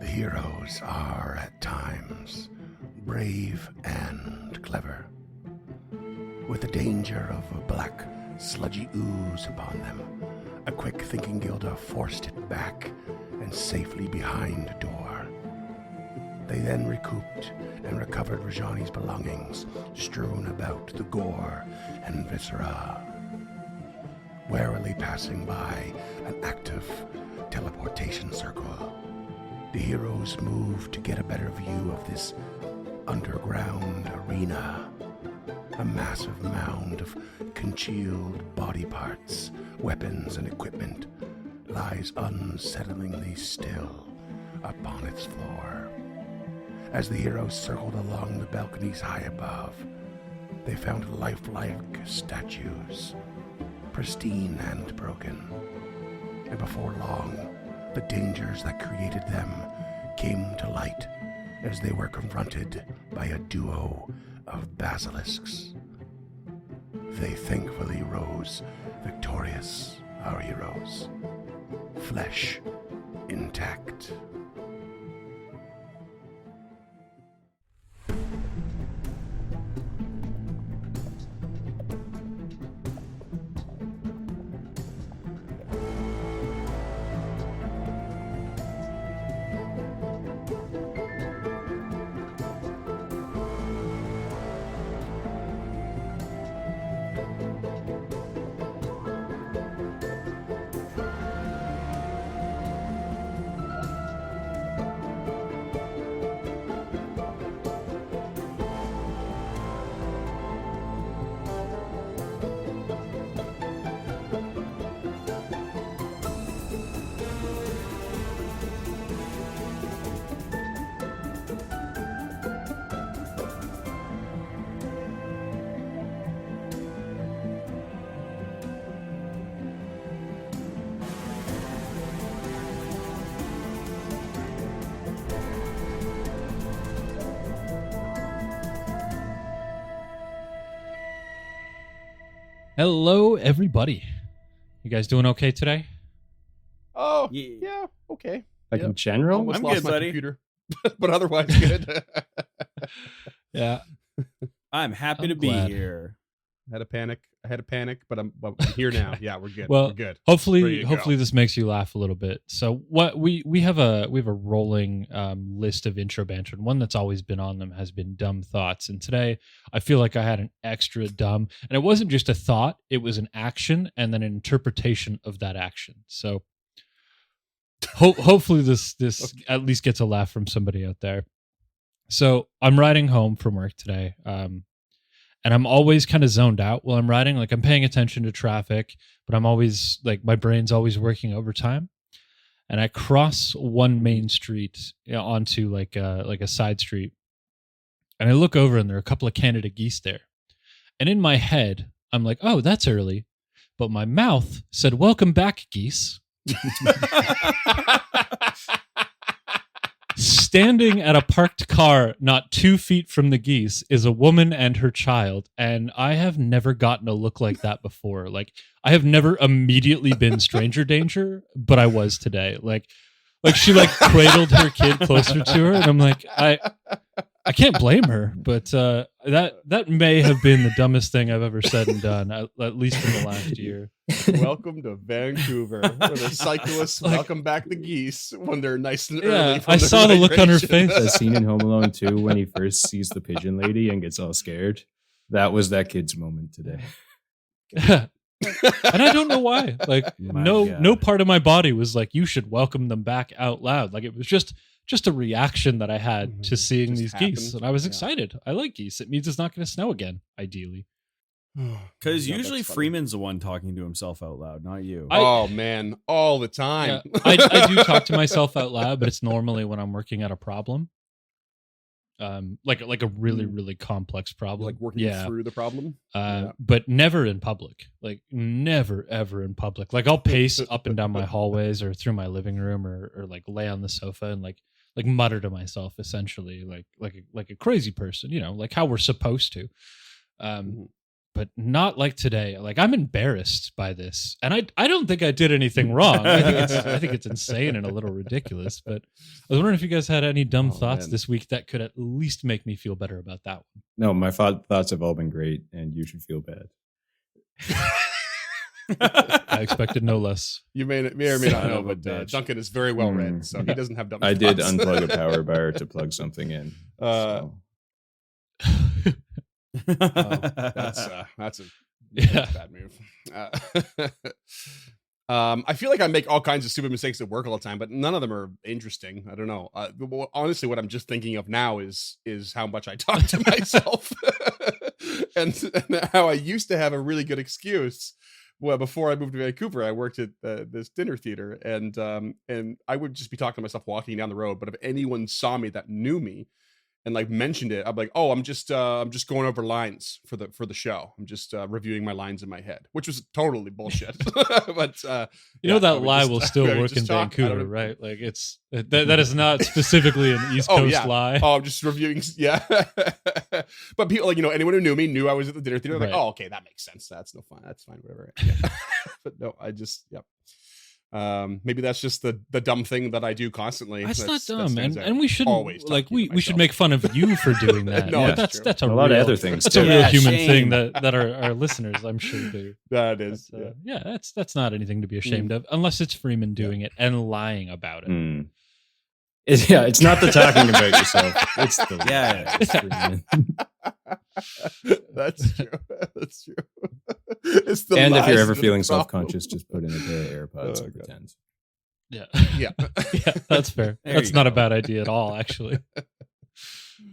The heroes are, at times, brave and clever. With the danger of a black, sludgy ooze upon them, a quick-thinking Gilda forced it back and safely behind a door. They then recouped and recovered Rajani's belongings, strewn about the gore and viscera. Warily passing by an active teleportation circle, the heroes moved to get a better view of this underground arena. A massive mound of congealed body parts, weapons, and equipment lies unsettlingly still upon its floor. As the heroes circled along the balconies high above, they found lifelike statues, pristine and broken. And before long, the dangers that created them came to light as they were confronted by a duo of basilisks. They thankfully rose victorious, our heroes, flesh intact. Hello, everybody. You guys doing okay today? Oh, yeah, okay. Like in general? Almost I'm lost good, my buddy. computer, but otherwise good. Yeah. I'm happy I'm to glad. be here. I had a panic, but I'm here now. Yeah, we're good. Well, we're good. Ready Hopefully to hopefully go. this makes you laugh a little bit. So what we have a rolling list of intro banter, and one that's always been on them has been dumb thoughts. And today I feel like I had an extra dumb, and it wasn't just a thought, it was an action and then an interpretation of that action. So hopefully this at least gets a laugh from somebody out there. So I'm riding home from work today. And I'm always kind of zoned out while I'm riding. Like I'm paying attention to traffic, but I'm always like my brain's always working overtime. And I cross one main street onto like a side street, and I look over and there are a couple of Canada geese there. And in my head, I'm like, "Oh, that's early," but my mouth said, "Welcome back, geese." Standing at a parked car not 2 feet from the geese is a woman and her child, and I have never gotten a look like that before. Like I have never immediately been stranger danger, but I was today. Like she like cradled her kid closer to her, and I'm like, I can't blame her, but that may have been the dumbest thing I've ever said and done, at least in the last year. Welcome to Vancouver, where the cyclists Like- welcome back the geese when they're nice and early. Yeah, from I their saw the look on her migration. face. The scene in Home Alone 2 when he first sees the pigeon lady and gets all scared. That was that kid's moment today. And I don't know why. Like My no God. part of my body was like, you should welcome them back out loud. Like it was just a reaction that I had to seeing Just these geese, happened. and I was Yeah. excited. I like geese. It means it's not going to snow again, ideally. Because Yeah, usually that's funny. Freeman's the one talking to himself out loud, not you. Oh man, all the time. Yeah, I do talk to myself out loud, but it's normally when I'm working at a problem. Like a really complex problem. Like working through the problem. Yeah. But never in public. Like never ever in public. Like I'll pace up and down my hallways or through my living room or like lay on the sofa and like mutter to myself, essentially like a crazy person, like how we're supposed to. but not like today. Like, I'm embarrassed by this, and I don't think I did anything wrong. I think it's insane and a little ridiculous. But I was wondering if you guys had any dumb thoughts this week that could at least make me feel better about that one. No, my thoughts have all been great, and you should feel bad. I expected no less. You may or may not Son know, of a but bitch. Duncan is very well read, so he doesn't have dumb I did thoughts. unplug a power bar to plug something in. So. That's a bad move. I feel like I make all kinds of stupid mistakes at work all the time, but none of them are interesting. I don't know. Honestly, what I'm just thinking of now is how much I talk to myself, and how I used to have a really good excuse. Well, before I moved to Vancouver, I worked at this dinner theater, and I would just be talking to myself walking down the road. But if anyone saw me that knew me and like mentioned it, I'd be like, "Oh, I'm just going over lines for the show. I'm just reviewing my lines in my head," which was totally bullshit. But that lie will still work in Vancouver, right? Like that is not specifically an East Coast lie. Oh, I'm just reviewing. Yeah, but people, like, anyone who knew me knew I was at the dinner theater. Like, oh, okay, that makes sense. That's no fun. That's fine. Whatever. Yeah. But no, I just maybe that's just the dumb thing that I do constantly. That's not dumb, and we shouldn't always like we should make fun of you for doing that. No, that's a lot of other things. That's too. a real human shame. thing that our listeners, I'm sure, do. That is, that's not anything to be ashamed of, unless it's Freeman doing it and lying about it. It's not the talking about yourself. It's the Yeah. That's true. That's true. It's the and if you're lies ever that are feeling the problem. self-conscious, just put in a pair of AirPods and God. pretend. Yeah, Yeah. yeah, that's fair. There That's you not a go. bad idea at all, actually.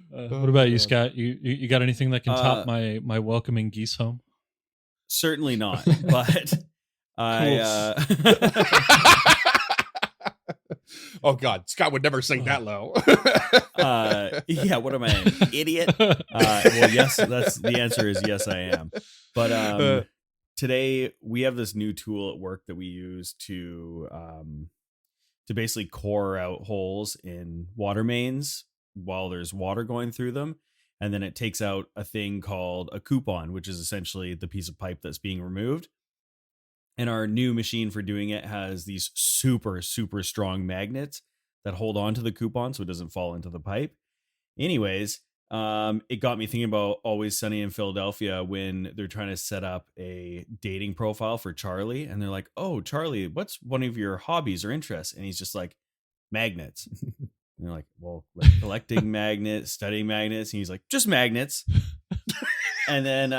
What about you, Scott? You got anything that can top my welcoming geese home? Certainly not, but Oh God, Scott would never sink that low. yeah, what am I, an idiot? Well, yes, the answer is yes, I am. But today we have this new tool at work that we use to basically core out holes in water mains while there's water going through them. And then it takes out a thing called a coupon, which is essentially the piece of pipe that's being removed. And our new machine for doing it has these super, super strong magnets that hold on to the coupon so it doesn't fall into the pipe. Anyways, it got me thinking about Always Sunny in Philadelphia when they're trying to set up a dating profile for Charlie. And they're like, "Oh, Charlie, what's one of your hobbies or interests?" And he's just like, "Magnets." And they're like, "Well, like collecting magnets, studying magnets." And he's like, "Just magnets." And then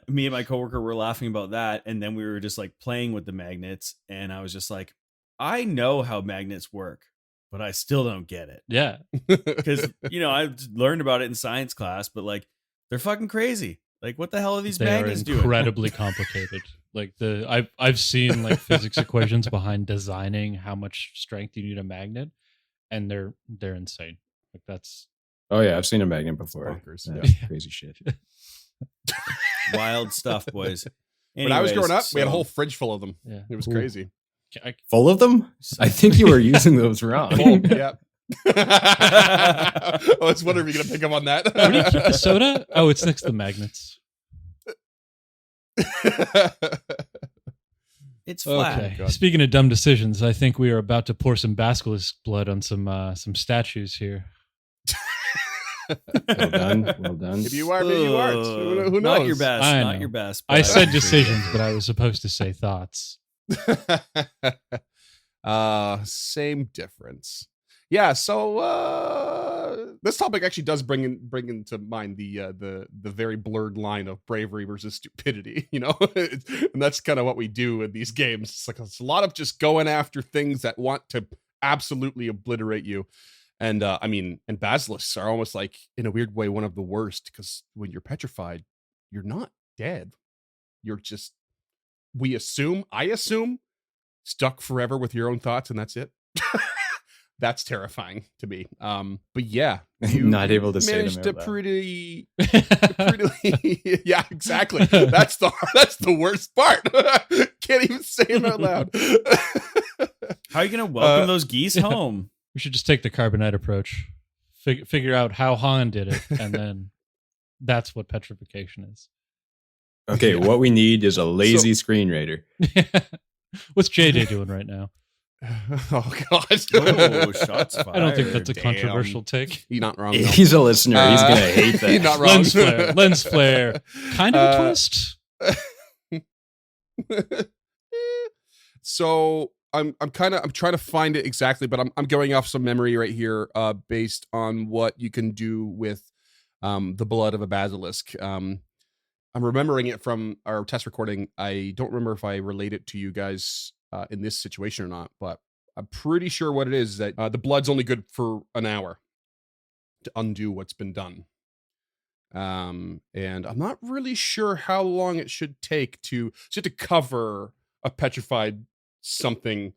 me and my coworker were laughing about that. And then we were just like playing with the magnets. And I was just like, I know how magnets work, but I still don't get it. Yeah, Because, I learned about it in science class, but like, they're fucking crazy. Like, what the hell are these they are magnets doing? incredibly complicated. Like I've seen like physics equations behind designing how much strength you need a magnet, and they're insane. Like that's Oh yeah, I've seen a magnet before. Bonkers. That's crazy shit. Wild stuff, boys. When I was growing up, we had a so- whole fridge full of them. yeah. It was Ooh. crazy. Full of them? I think you were using those wrong. Yeah. I was wondering if you're gonna pick up on that. Where do you keep the soda? Oh, it's next to the magnets. It's flat. Okay. God. Speaking of dumb decisions, I think we are about to pour some basilisk blood on some statues here. Well done. Well done. Maybe you are, maybe you aren't. Who knows? Not your best. I Not know. your best. I but said appreciate decisions, it. but I was supposed to say thoughts. Same difference. Yeah, so this topic actually does bring into mind the very blurred line of bravery versus stupidity, and that's kind of what we do in these games. It's like it's a lot of just going after things that want to absolutely obliterate you. And and basilisks are almost like, in a weird way, one of the worst, because when you're petrified, you're not dead. You're just, I assume, stuck forever with your own thoughts, and that's it. That's terrifying to me. But yeah, you Not able to say them managed out to loud. pretty, yeah, exactly. That's the worst part. Can't even say them out loud. How are you going to welcome those geese home? We should just take the carbonite approach. Figure out how Han did it, and then that's what petrification is. Okay, what we need is a lazy screenwriter. What's JJ doing right now? Oh God! Oh, shots fired. I don't think that's a Damn. controversial take. You're not wrong. No. He's a listener. He's gonna hate that. You're not wrong. Lens flare. Kind of a twist. So I'm trying to find it exactly, but I'm going off some memory right here, based on what you can do with the blood of a basilisk. I'm remembering it from our test recording. I don't remember if I relate it to you guys in this situation or not, but I'm pretty sure what it is that the blood's only good for an hour to undo what's been done. And I'm not really sure how long it should take to cover a petrified something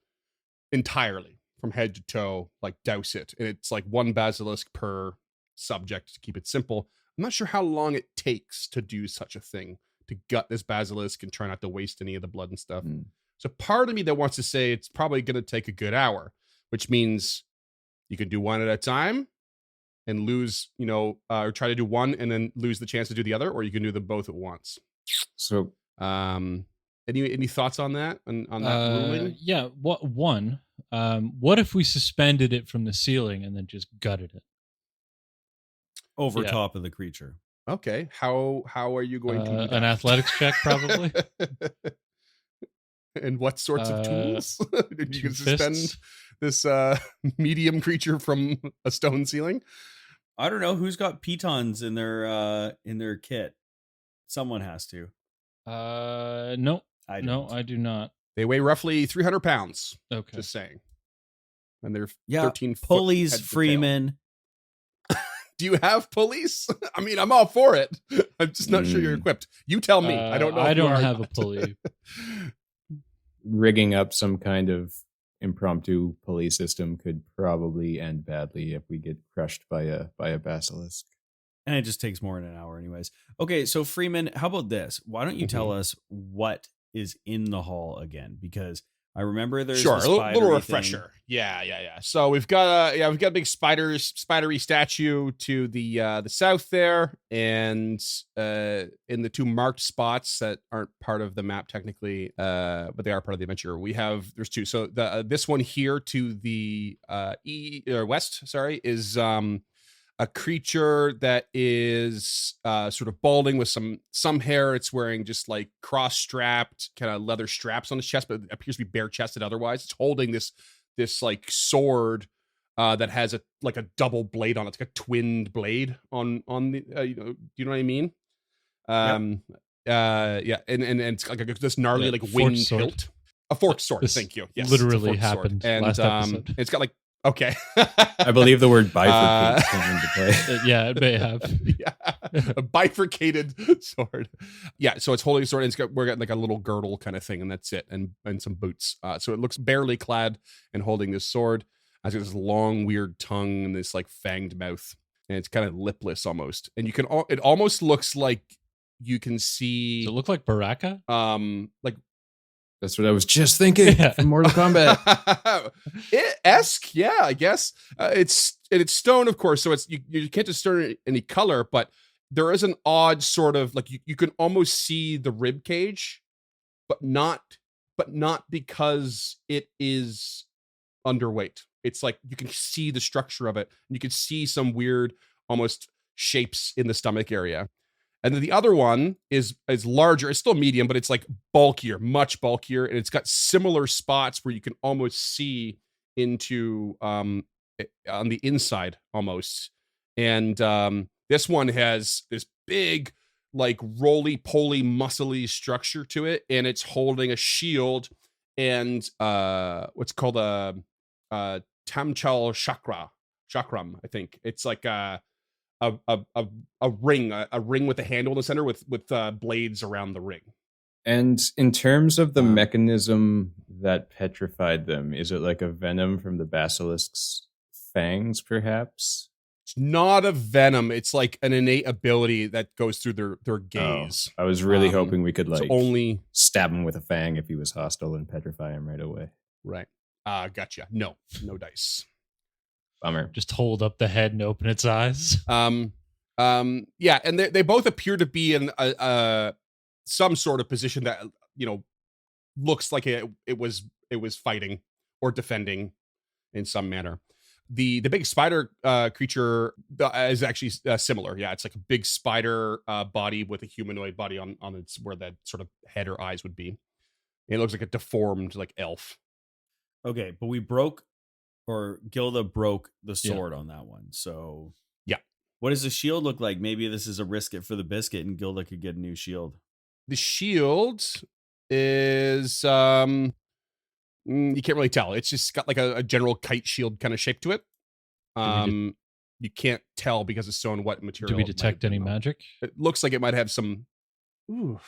entirely from head to toe, like douse it. And it's like one basilisk per subject to keep it simple. I'm not sure how long it takes to do such a thing, to gut this basilisk and try not to waste any of the blood and stuff. So part of me that wants to say it's probably going to take a good hour, which means you can do one at a time and lose, or try to do one and then lose the chance to do the other, or you can do them both at once. So, any thoughts on that? On that ruling? Yeah. What if we suspended it from the ceiling and then just gutted it? Over top of the creature. Okay. How are you going to do that? An athletics check, probably. And what sorts of tools? Did you suspend Fists? this medium creature from a stone ceiling? I don't know who's got pitons in their kit. Someone has to. No, I no, don't. I do not. They weigh roughly 300 pounds. Okay. Just saying. And they're 13 foot pulleys, head to tail. Freeman. Do you have pulleys? I mean, I'm all for it. I'm just not sure you're equipped. You tell me. I don't know. I if you don't are or have a not. pulley. rigging up some kind of impromptu pulley system could probably end badly if we get crushed by a basilisk. And it just takes more than an hour anyways. Okay, so Freeman, how about this? Why don't you tell us what is in the hall again? Because I remember there's sure, the a little spidery refresher. thing. Yeah. So we've got a big spidery statue to the south there, and in the two marked spots that aren't part of the map technically, but they are part of the adventure. There's two. So this one here to the west, is a creature that is sort of balding with some hair. It's wearing just like cross-strapped kind of leather straps on his chest, but it appears to be bare-chested otherwise. It's holding this like sword that has a double blade on it. It's like a twinned blade on the do you know what I mean? And it's like this gnarly like winged hilt. A forked sword. This thank you. Yes, literally it's a forked happened sword. And last episode. it's got like okay. I believe the word bifurcate came into play. Yeah, it may have. Yeah, a bifurcated sword. Yeah, so it's holding a sword, and we're got like a little girdle kind of thing, and that's it, and some boots. So it looks barely clad and holding this sword. It's got this long, weird tongue and this like fanged mouth, and it's kind of lipless almost. And it almost looks like you can see. Does it look like Baraka? Like. That's what I was just thinking from Mortal Kombat. Esque, yeah, I guess. It's stone, of course, so you can't discern any color, but there is an odd sort of like you can almost see the rib cage, but not because it is underweight. It's like you can see the structure of it, and you can see some weird almost shapes in the stomach area. And then the other one is larger. It's still medium, but it's like bulkier, much bulkier. And it's got similar spots where you can almost see into on the inside almost. And this one has this big, like roly-poly, muscly structure to it. And it's holding a shield and what's called a Tamchal Chakram, I think. It's like a ring with a handle in the center with blades around the ring. And in terms of the mechanism that petrified them, is it like a venom from the basilisk's fangs, perhaps? It's not a venom. It's like an innate ability that goes through their gaze. I was really hoping we could like only stab him with a fang if he was hostile and petrify him right away. Right. Gotcha. No dice. Bummer. Just hold up the head and open its eyes. Yeah, and they both appear to be in some sort of position that looks like it was fighting or defending in some manner. The big spider creature is actually similar. Yeah, it's like a big spider body with a humanoid body on its where that sort of head or eyes would be. It looks like a deformed like elf. Okay, but Gilda broke the sword on that one. So yeah, what does the shield look like? Maybe this is a risk it for the biscuit, and Gilda could get a new shield. The shield is you can't really tell. It's just got like a general kite shield kind of shape to it. You can't tell because it's sewn what material. Do we detect any magic? It looks like it might have some. Ooh,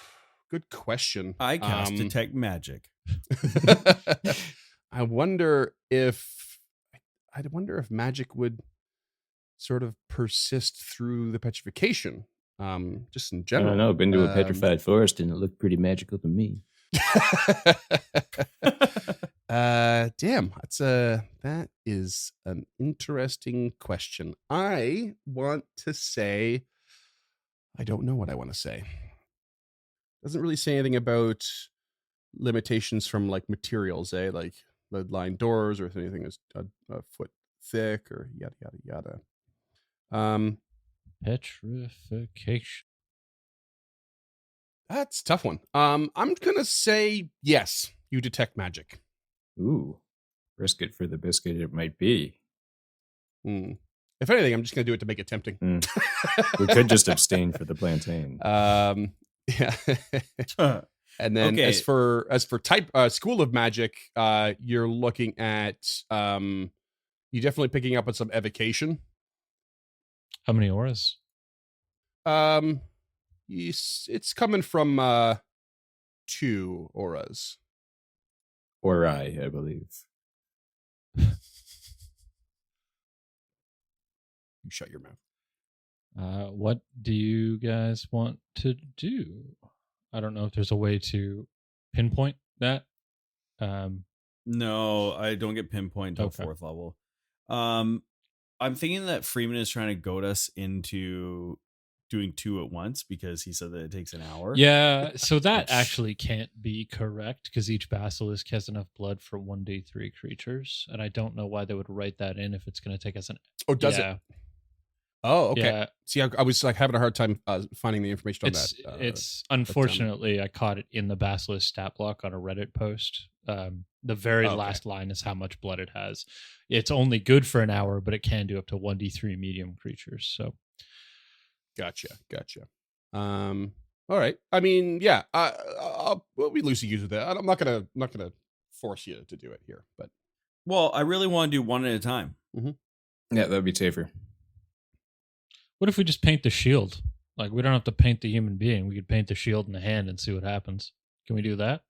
good question. I cast detect magic. I wonder if magic would sort of persist through the petrification. Just in I general. don't know. Been to a petrified forest and it looked pretty magical to me. Damn, that is an interesting question. I want to say I don't know what I want to say. Doesn't really say anything about limitations from like materials, like lead-lined doors or if anything is a foot thick or yada yada yada. Petrification. That's a tough one. I'm gonna say yes, you detect magic. Ooh, brisket for the biscuit it might be. If anything, I'm just gonna do it to make it tempting. We could just abstain for the plantain. Yeah. And then as for type school of magic, you're looking at you're definitely picking up on some evocation. How many auras? It's coming from 2 auras. I believe. You shut your mouth. What do you guys want to do? I don't know if there's a way to pinpoint that. No, I don't get pinpoint till 4th level. I'm thinking that Freeman is trying to goad us into doing 2 at once because he said that it takes an hour. Yeah, so that actually can't be correct because each basilisk has enough blood for 1d3 creatures, and I don't know why they would write that in if it's going to take us an. Oh, does it? Oh, okay. Yeah. See, I was like having a hard time finding the information on that. It's unfortunately I caught it in the basilisk stat block on a Reddit post. The very last line is how much blood it has. It's only good for an hour, but it can do up to 1d3 medium creatures. So, gotcha. All right. I mean, yeah. We'll be loosey goosey with that. I'm not gonna force you to do it here, but. Well, I really want to do one at a time. Mm-hmm. Yeah, that'd be safer. What if we just paint the shield? Like, we don't have to paint the human being. We could paint the shield in the hand and see what happens. Can we do that?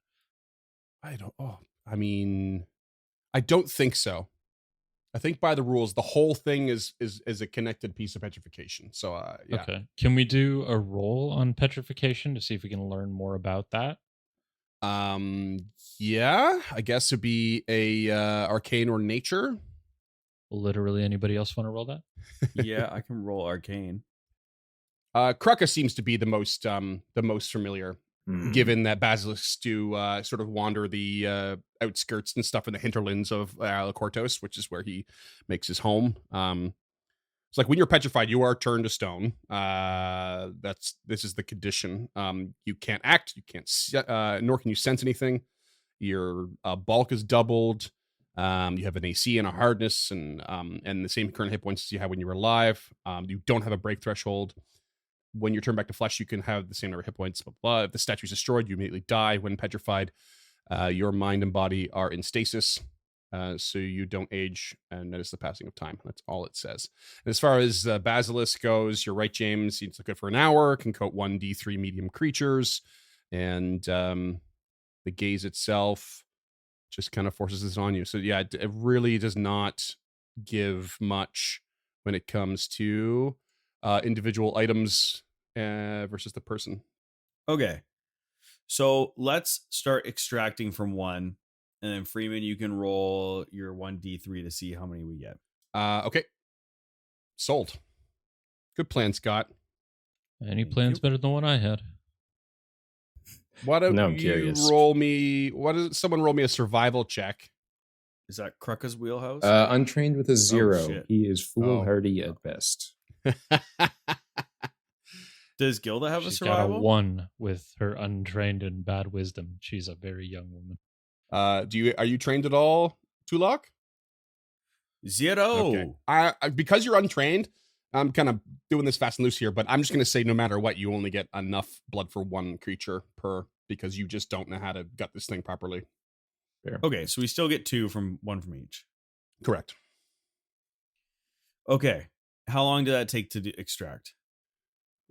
I don't think so. I think by the rules, the whole thing is a connected piece of petrification. So, yeah. Okay. Can we do a roll on petrification to see if we can learn more about that? Yeah, I guess it'd be a arcane or nature. Literally anybody else want to roll that? Yeah, I can roll arcane. Krucka seems to be the most familiar, given that basilisks do sort of wander the outskirts and stuff in the hinterlands of Alacortos, which is where he makes his home. It's like when you're petrified, you are turned to stone. This is the condition. You can't act, you can't, nor can you sense anything. Your bulk is doubled. You have an AC and a hardness, and the same current hit points as you had when you were alive. You don't have a break threshold. When you turn back to flesh, you can have the same number of hit points. But if the statue is destroyed, you immediately die. When petrified, your mind and body are in stasis, so you don't age, and that is the passing of time. That's all it says. And as far as Basilisk goes, you're right, James. It's good for an hour. Can coat 1d3 medium creatures, and the gaze itself just kind of forces this on you. So yeah, it really does not give much when it comes to individual items versus the person. Okay. So let's start extracting from one, and then Freeman, you can roll your 1d3 to see how many we get. Okay. Sold. Good plan, Scott. Any plan's better than one I had. Why don't Now I'm you curious. roll me? Someone roll me a survival check? Is that Krucka's wheelhouse? Untrained with a 0. shit. He is foolhardy at best. Does Gilda have a She's got a survival? 1 with her untrained and bad wisdom. She's a very young woman. Are you trained at all, Tulok? 0. Okay. Because you're untrained, I'm kind of doing this fast and loose here, but I'm just going to say no matter what, you only get enough blood for one creature per, because you just don't know how to gut this thing properly. Okay, so we still get 2 from 1 from each. Correct. Okay. How long did that take to extract?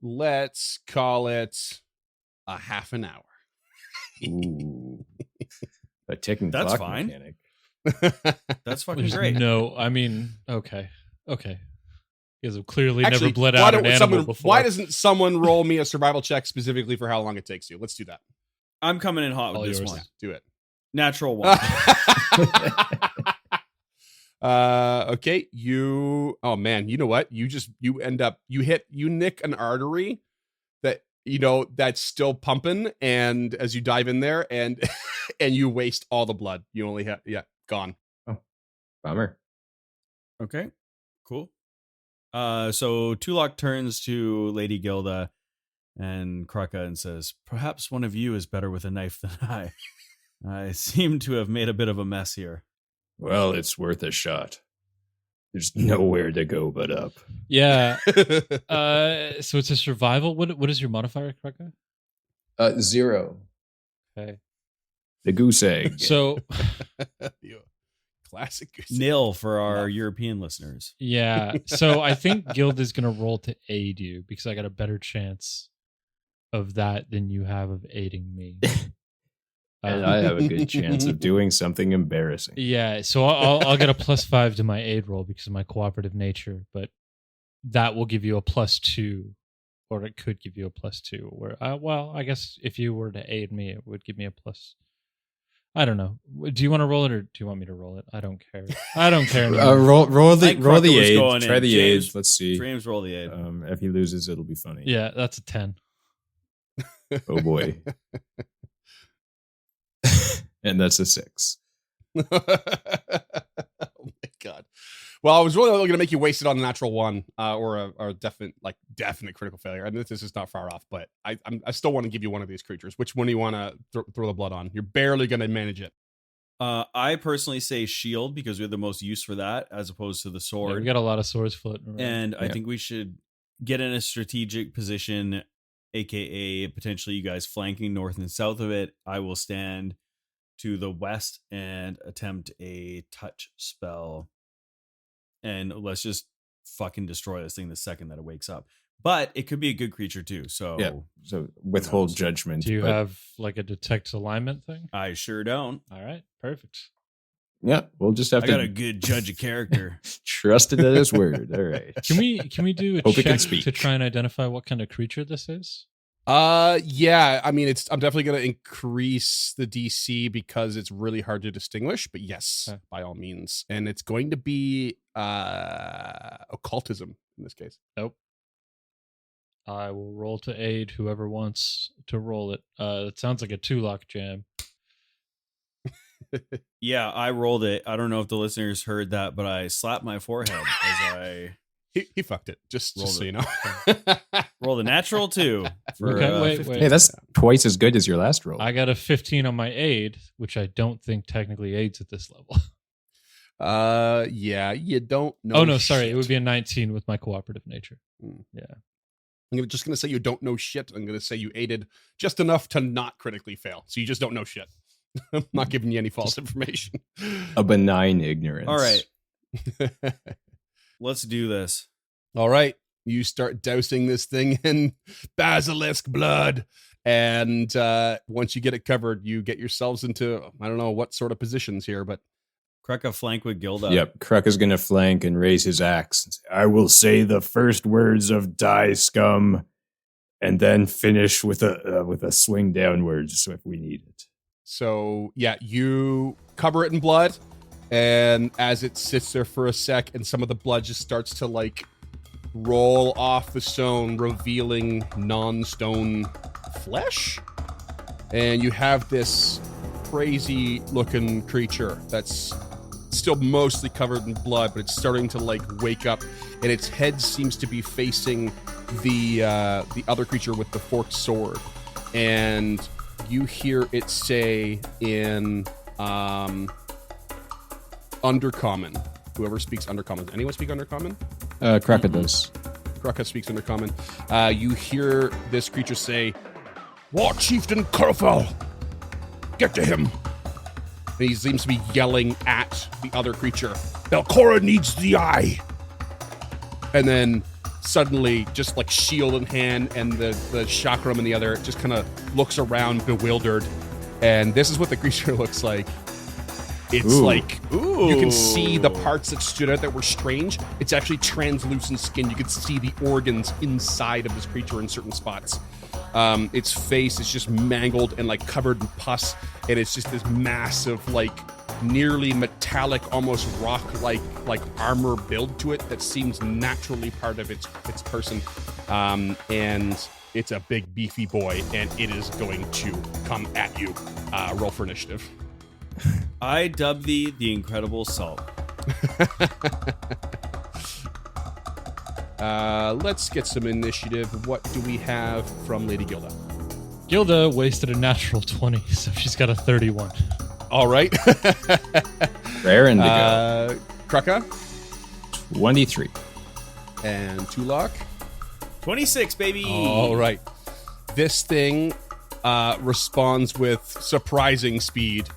Let's call it a half an hour. Ooh. A ticking That's clock fine. mechanic. That's fucking There's great. no, I mean, okay. You guys have clearly Actually, never bled why out don't an animal before. Why doesn't someone roll me a survival check specifically for how long it takes you? Let's do that. I'm coming in hot with All this yours. one. Yeah, do it. Natural 1. Okay, oh man, you know what? You nick an artery that that's still pumping, and as you dive in there and and you waste all the blood. You only have gone. Bummer. Okay, cool. So Tulok turns to Lady Gilda and Krucka and says, "Perhaps one of you is better with a knife than I. I seem to have made a bit of a mess here." Well, it's worth a shot. There's nowhere to go but up. Yeah. So it's a survival. What is your modifier, Krucka? 0. Okay. The goose egg. So Classic. Nil for our European listeners. yeah. So I think Guild is gonna roll to aid you because I got a better chance of that than you have of aiding me. And I have a good chance of doing something embarrassing. Yeah, so I'll get a +5 to my aid roll because of my cooperative nature, but that will give you a +2, or it could give you a +2. Where I guess if you were to aid me, it would give me a plus. I don't know. Do you want to roll it, or do you want me to roll it? I don't care. I don't care. roll the I think Krucka was aid. going Try in. the James- aid. Let's see. Dreams roll the aid. If he loses, it'll be funny. Yeah, that's a 10. Oh boy. And that's a 6. Oh my god. Well, I was really going to make you waste it on a natural 1 or a definite critical failure. And this is not far off, but I still want to give you one of these creatures. Which one do you want to throw the blood on? You're barely going to manage it. I personally say shield because we have the most use for that as opposed to the Yeah, sword. we got a lot of swords floating around. And I Yeah. think we should get in a strategic position, aka potentially you guys flanking north and south of it. I will stand to the west and attempt a touch spell. And let's just fucking destroy this thing the second that it wakes up. But it could be a good creature too. So Yeah. So withhold knows? judgment. Do you but- have like a detect alignment thing? I sure don't. All right, perfect. Yeah, we'll just have I to got a good judge of character. trust it at his word. All right. Can we do a Hope it can check speak. to try and identify what kind of creature this is? Yeah, I mean I'm definitely going to increase the DC because it's really hard to distinguish, but yes, Okay. by all means. And it's going to be occultism in this case. Nope. I will roll to aid whoever wants to roll it. It sounds like a 2-lock jam. Yeah, I rolled it. I don't know if the listeners heard that, but I slapped my forehead as I He fucked it, just Rolled so it. you know. rolled a natural 2. For, Okay, wait. 15. Hey, that's twice as good as your last roll. I got a 15 on my aid, which I don't think technically aids at this level. Yeah, you don't know. Oh no, sorry, shit. it would be a 19 with my cooperative nature. Mm. Yeah. I'm just gonna say you don't know shit. I'm gonna say you aided just enough to not critically fail. So you just don't know shit. I'm not giving you any false information. A benign ignorance. All right, let's do this. All right. You start dousing this thing in basilisk blood. And once you get it covered, you get yourselves into, I don't know what sort of positions here, but Krucka flank with Gilda. Yep, Kruck is going to flank and raise his axe. And say, I will say the first words of die scum, and then finish with a swing downwards if we need it. so yeah, you cover it in blood. And as it sits there for a sec and some of the blood just starts to like roll off the stone, revealing non-stone flesh. and you have this crazy looking creature that's still mostly covered in blood, but it's starting to like wake up, and its head seems to be facing the other creature with the forked sword, and you hear it say in Undercommon. Whoever speaks Undercommon. Does anyone speak Undercommon? Kraka does. Kraka speaks Undercommon. You hear this creature say, "War Chieftain Kurfel, get to him." And he seems to be yelling at the other creature. "Belcora needs the eye." And then suddenly, just like shield in hand and the chakram in the other, just kind of looks around bewildered. And this is what the creature looks like. It's like, you can see the parts that stood out that were strange. It's actually translucent skin. You can see the organs inside of this creature in certain spots. Its face is just mangled and like covered in pus, and it's just this massive, like nearly metallic, almost rock-like armor build to it that seems naturally part of its person. And it's a big beefy boy, and it is going to come at you. Roll for initiative. I dub thee the Incredible Salt. Let's get some initiative. What do we have from Lady Gilda? Gilda wasted a natural 20, so she's got a 31. All right. Raring to go. Kraka 23. and Tulok. 26, baby. All right. This thing responds with surprising speed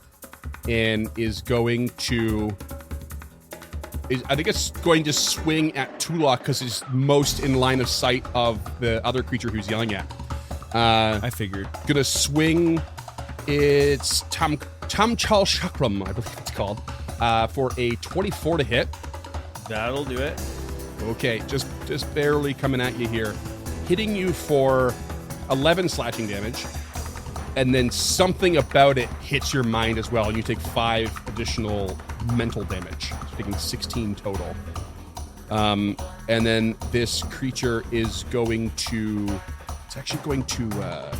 and is going to... I think it's going to swing at Tulok because it's most in line of sight of the other creature who's yelling at. I figured. Gonna swing its Tamchal Chakram, I believe it's called, for a 24 to hit. That'll do it. Okay, just barely coming at you here. Hitting you for 11 slashing damage. And then something about it hits your mind as well, and you take 5 additional mental damage, taking 16 total. And then this creature is going to... It's actually going to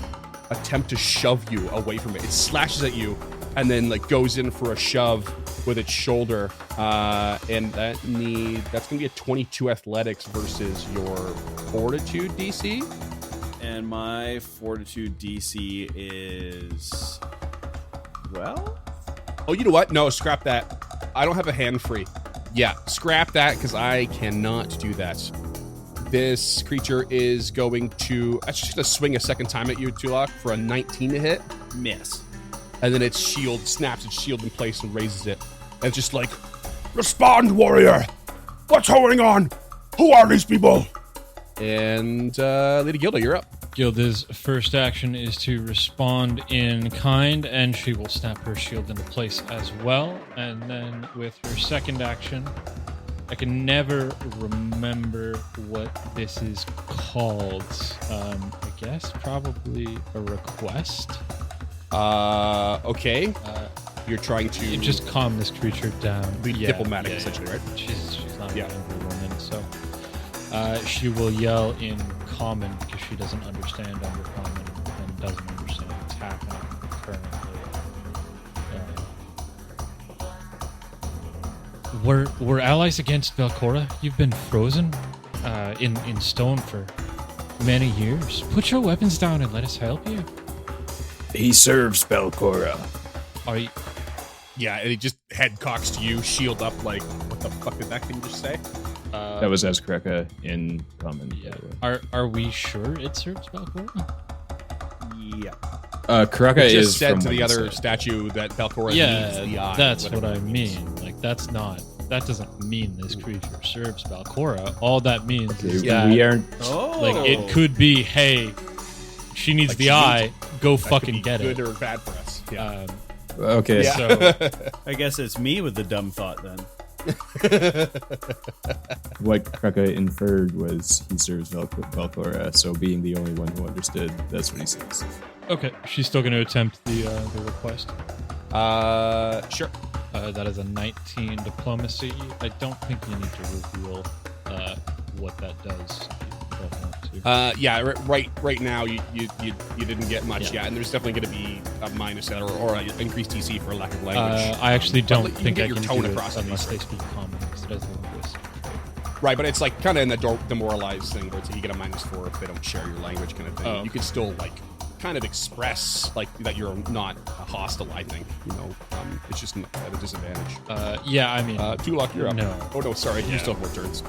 attempt to shove you away from it. It slashes at you, and then like goes in for a shove with its shoulder. And that's going to be a 22 athletics versus your fortitude DC. And my fortitude DC is... well? Oh, you know what? No, scrap that. I don't have a hand free. Yeah, scrap that because I cannot do that. This creature is going to... It's just going to swing a second time at you, Tulok, for a 19 to hit. Miss. And then its shield snaps its shield in place and raises it. And it's just like, "Respond, warrior! What's going on? Who are these people?" And Lady Gilda, you're up. Gilda's first action is to respond in kind, and she will snap her shield into place as well. And then with her second action, I can never remember what this is called. I guess probably a request. Okay. You're trying to... Just calm this creature down. Be diplomatic, essentially, right? She's not an angry woman, so... she will yell in common because she doesn't understand undercommon and doesn't understand what's happening currently. We're allies against Belcora. You've been frozen in stone for many years. Put your weapons down and let us help you. He serves Belcora. Are you... Yeah, and he just head cocks to you, shield up, like, what the fuck did that thing just say? That was as Kraka in common. Yeah. Are we sure it serves Belcora? Yeah. Kraka It just is said from to the what other you said. statue that Belcora Yeah, needs the eye. that's whatever what I it means. mean. Like, that doesn't mean this creature serves Belcora. All that means is that We aren't. Oh. like it could be, hey, she needs Like, the she eye, go That could fucking be get good it. or bad for us. Yeah. Okay. Yeah. So I guess it's me with the dumb thought then. What Kraka inferred was he serves Belcora, so being the only one who understood, that's what he says. okay, she's still going to attempt the request. Sure. That is a 19 diplomacy. I don't think you need to reveal what that does. If you don't want to. Yeah, right now you didn't get much, yeah, and there's definitely going to be a minus or an increased DC for lack of language. I actually don't you think get I your can tone do it across unless these. they speak common, because it is a linguistic trait. Right, but it's like kind of in the demoralized thing where it's like you get a -4 if they don't share your language kind of thing. Oh. You could still like kind of express like that you're not hostile. I think it's just at a disadvantage. Yeah, I mean, Tulok, you're up. no. Oh no, sorry, you Yeah. still have more turns.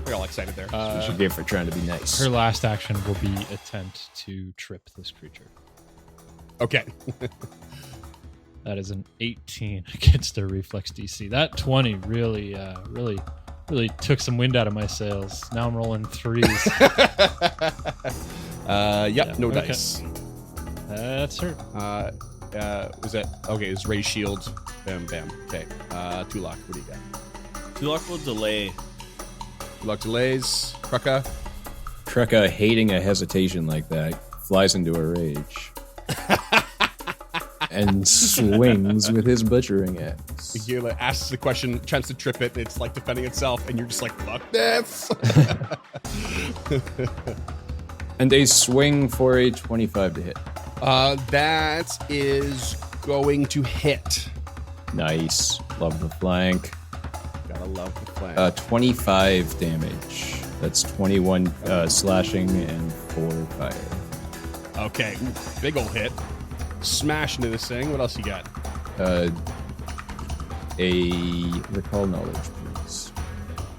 We're all excited there. Forgive for trying to be nice. her last action will be attempt to trip this creature. Okay. That is an 18 against their reflex DC. That 20 really took some wind out of my sails. Now I'm rolling 3s. Yep, no okay. dice. That's her. Was that okay? It's Ray Shield. Bam, bam. Okay. Tulok, what do you got? Tulok will delay. Tulok delays. Krucka. Krucka, hating a hesitation like that, flies into a rage. And swings with his butchering axe. Gila asks the question, chance to trip it, and it's like defending itself, and you're just like, fuck this. And they swing for a 25 to hit. That is going to hit. Nice. Love the flank. Gotta love the flank. 25 damage. That's 21 slashing and 4 fire. Okay, ooh, big ol' hit. Smash into this thing. What else you got? A recall knowledge, please.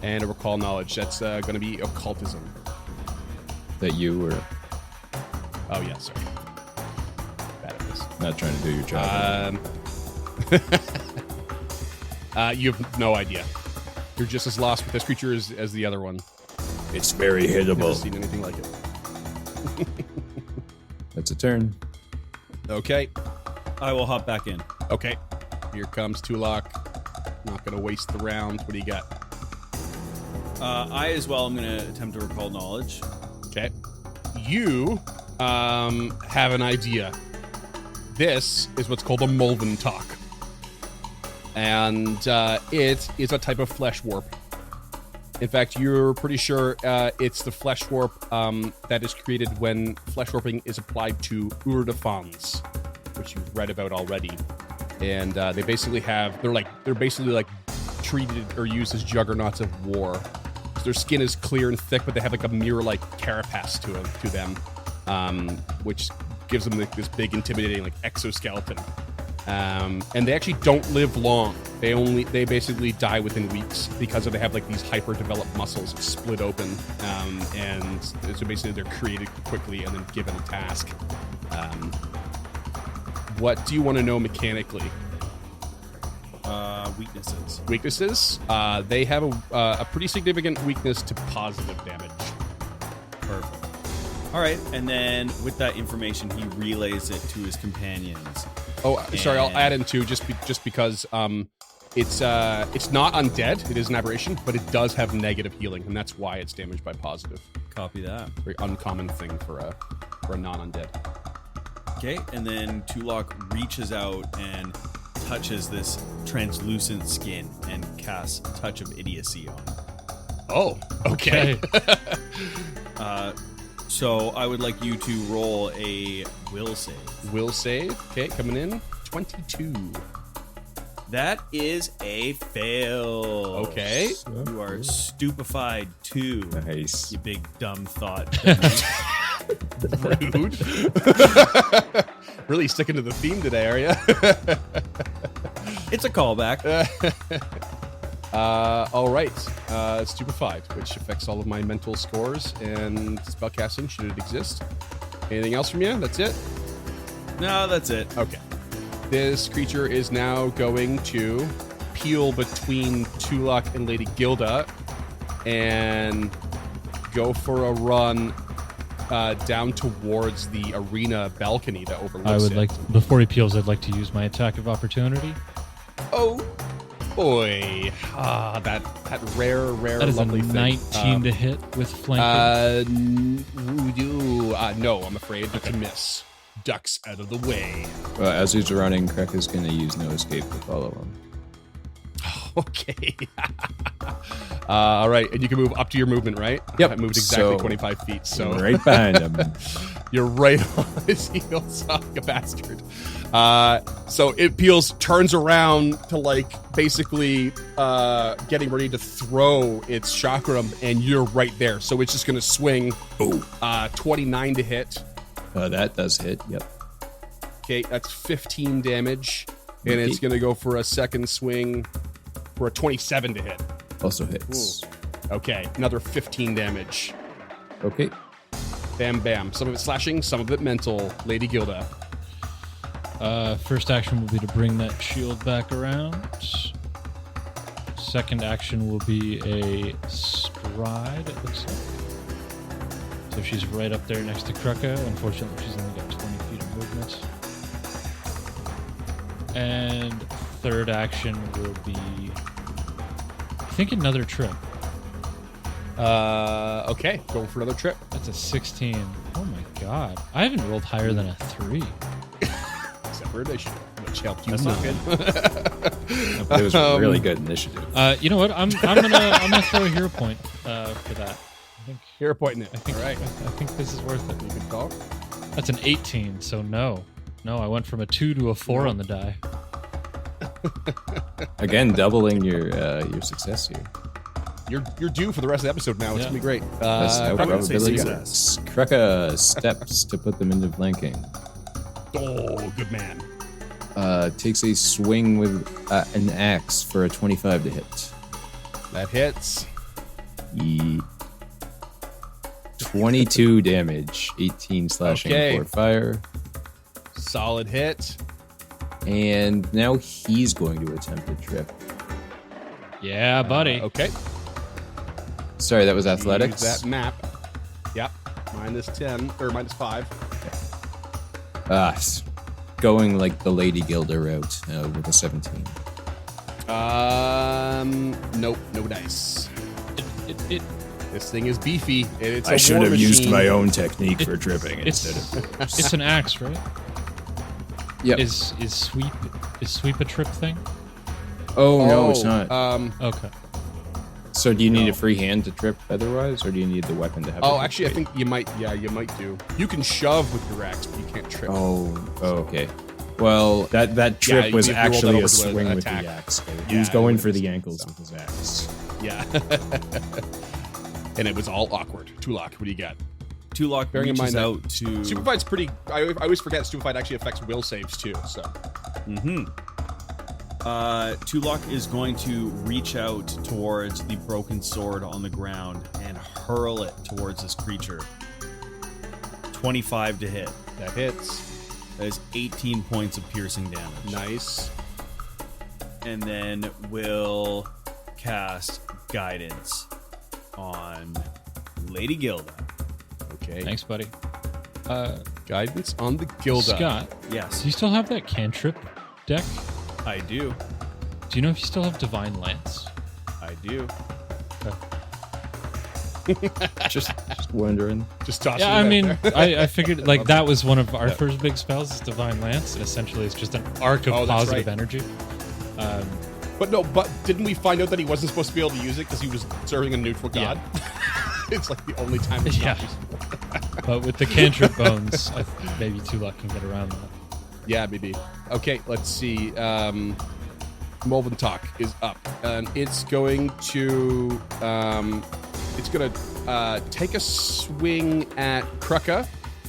And a recall knowledge. That's going to be occultism. That you were Oh, yeah, sorry. Bad at this. not trying to do your job. You have no idea. You're just as lost with this creature as the other one. It's very Never hittable. seen anything like it. That's a turn. Okay. I will hop back in. Okay. Here comes Tulok. Not going to waste the round. What do you got? I as well am going to attempt to recall knowledge. Okay. You have an idea. This is what's called a Mulven Talk. And it is a type of flesh warp. In fact, you're pretty sure it's the flesh warp that is created when flesh warping is applied to Urdefans, which you've read about already. And they're basically treated or used as juggernauts of war. So their skin is clear and thick, but they have like a mirror-like carapace to them, which gives them like this big, intimidating like exoskeleton. And they actually don't live long. They basically die within weeks because they have like these hyper-developed muscles that split open, and so basically they're created quickly and then given a task. What do you want to know mechanically? Weaknesses. Weaknesses? They have a pretty significant weakness to positive damage. Perfect. All right, and then with that information, he relays it to his companions. Oh, sorry. I'll add in too, just because it's not undead. It is an aberration, but it does have negative healing, and that's why it's damaged by positive. Copy that. Very uncommon thing for a non-undead. Okay, and then Tulok reaches out and touches this translucent skin and casts a touch of idiocy on it. Oh, okay. So I would like you to roll a will save. Will save. Okay, coming in 22. That is a fail. Okay. You are stupefied too. Nice. You big dumb thought. Rude. Really sticking to the theme today, are you? It's a callback. All right. Stupefied, which affects all of my mental scores and spellcasting, should it exist. Anything else from you? That's it? No, that's it. Okay. This creature is now going to peel between Tulok and Lady Gilda and go for a run down towards the arena balcony that overlooks I would it. like, before he peels, I'd like to use my attack of opportunity. Oh boy. That rare, That is a lovely 19 thing. to hit with flanking. No, I'm afraid that's a miss. Ducks out of the way. Well, as he's running, Krek is going to use no escape to follow him. Okay. All right, and you can move up to your movement, right? Yep, I moved exactly so 25 feet, so right behind him. you're right on his heels, like a bastard. So it peels, turns around to like basically getting ready to throw its chakram, and you're right there. So it's just going to swing. 29 to hit. That does hit. Yep. Okay, that's 15 damage, and Okay. it's going to go for a second swing for a 27 to hit. Also hits. Okay, another 15 damage. Okay. Bam, bam. Some of it slashing, some of it mental. Lady Gilda. First action will be to bring that shield back around. Second action will be a stride, it looks like. So she's right up there next to Kruka. Unfortunately, she's only got 20 feet of movement. And third action will be, I think, another trip. Okay, going for another trip. That's a 16. Oh my god. I haven't rolled higher than a 3. Except for initiative, which helped you. That's not good. It was really good initiative. You know what? I'm gonna throw a hero point for that. I think Hero point in it. I think All right. I think this is worth it. You can call. That's an 18, so no. No, I went from a 2 to a 4 on the die. Again, doubling your success here. You're due for the rest of the episode now. It's Yeah. gonna be great. That's how I'm gonna say probability success. works. Kruka steps to put them into flanking. Oh, good man. Takes a swing with an axe for a 25 to hit. That hits. 22 damage, 18 slashing Okay. for fire. Solid hit. And now he's going to attempt a trip. Yeah, buddy. Okay. Sorry, that was Use athletics. that map. Yep. Minus 10 or minus 5. Going like the Lady Gilda route with a 17. Nope. No dice. It This thing is beefy. It's I a should war have used machine. my own technique It- for tripping it's instead of. it's an axe, right? Yep. Is sweep a trip thing? Oh no, it's not. Okay. So do you need a free hand to trip otherwise, or do you need the weapon to have? Oh, it actually, I trip? think you might. Yeah, you might do. You can shove with your axe, but you can't trip. Oh, okay. Well, that trip Yeah, was you rolled that actually over a to an swing with attack. the axe. Yeah, He was it going was- for the ankles so. with his axe. Yeah. And it was all awkward. Tulak, what do you got? Tulak Bearing in reaches mind that out to. Stupefied's pretty. I always forget Stupefied actually affects will saves too. So Tulak is going to reach out towards the broken sword on the ground and hurl it towards this creature. 25 to hit. that hits. That is 18 points of piercing damage. Nice. And then we'll cast Guidance on Lady Gilda. Okay. Thanks, buddy. Guidance on the Gilda. Scott, Yes, do you still have that cantrip deck? I do. Do you know if you still have Divine Lance? I do. Just wondering. Just toss Yeah, I it out mean, there. I figured like that was one of our first big spells is Divine Lance, and essentially it's just an arc of Oh, that's positive right. energy. But no, but didn't we find out that he wasn't supposed to be able to use it because he was serving a neutral Yeah. god? It's like the only time it's Yeah. not useful. But with the cantrip bones, maybe Tulak can get around that. Yeah, maybe. Okay, let's see. Molven Talk is up, and it's going to take a swing at Kruka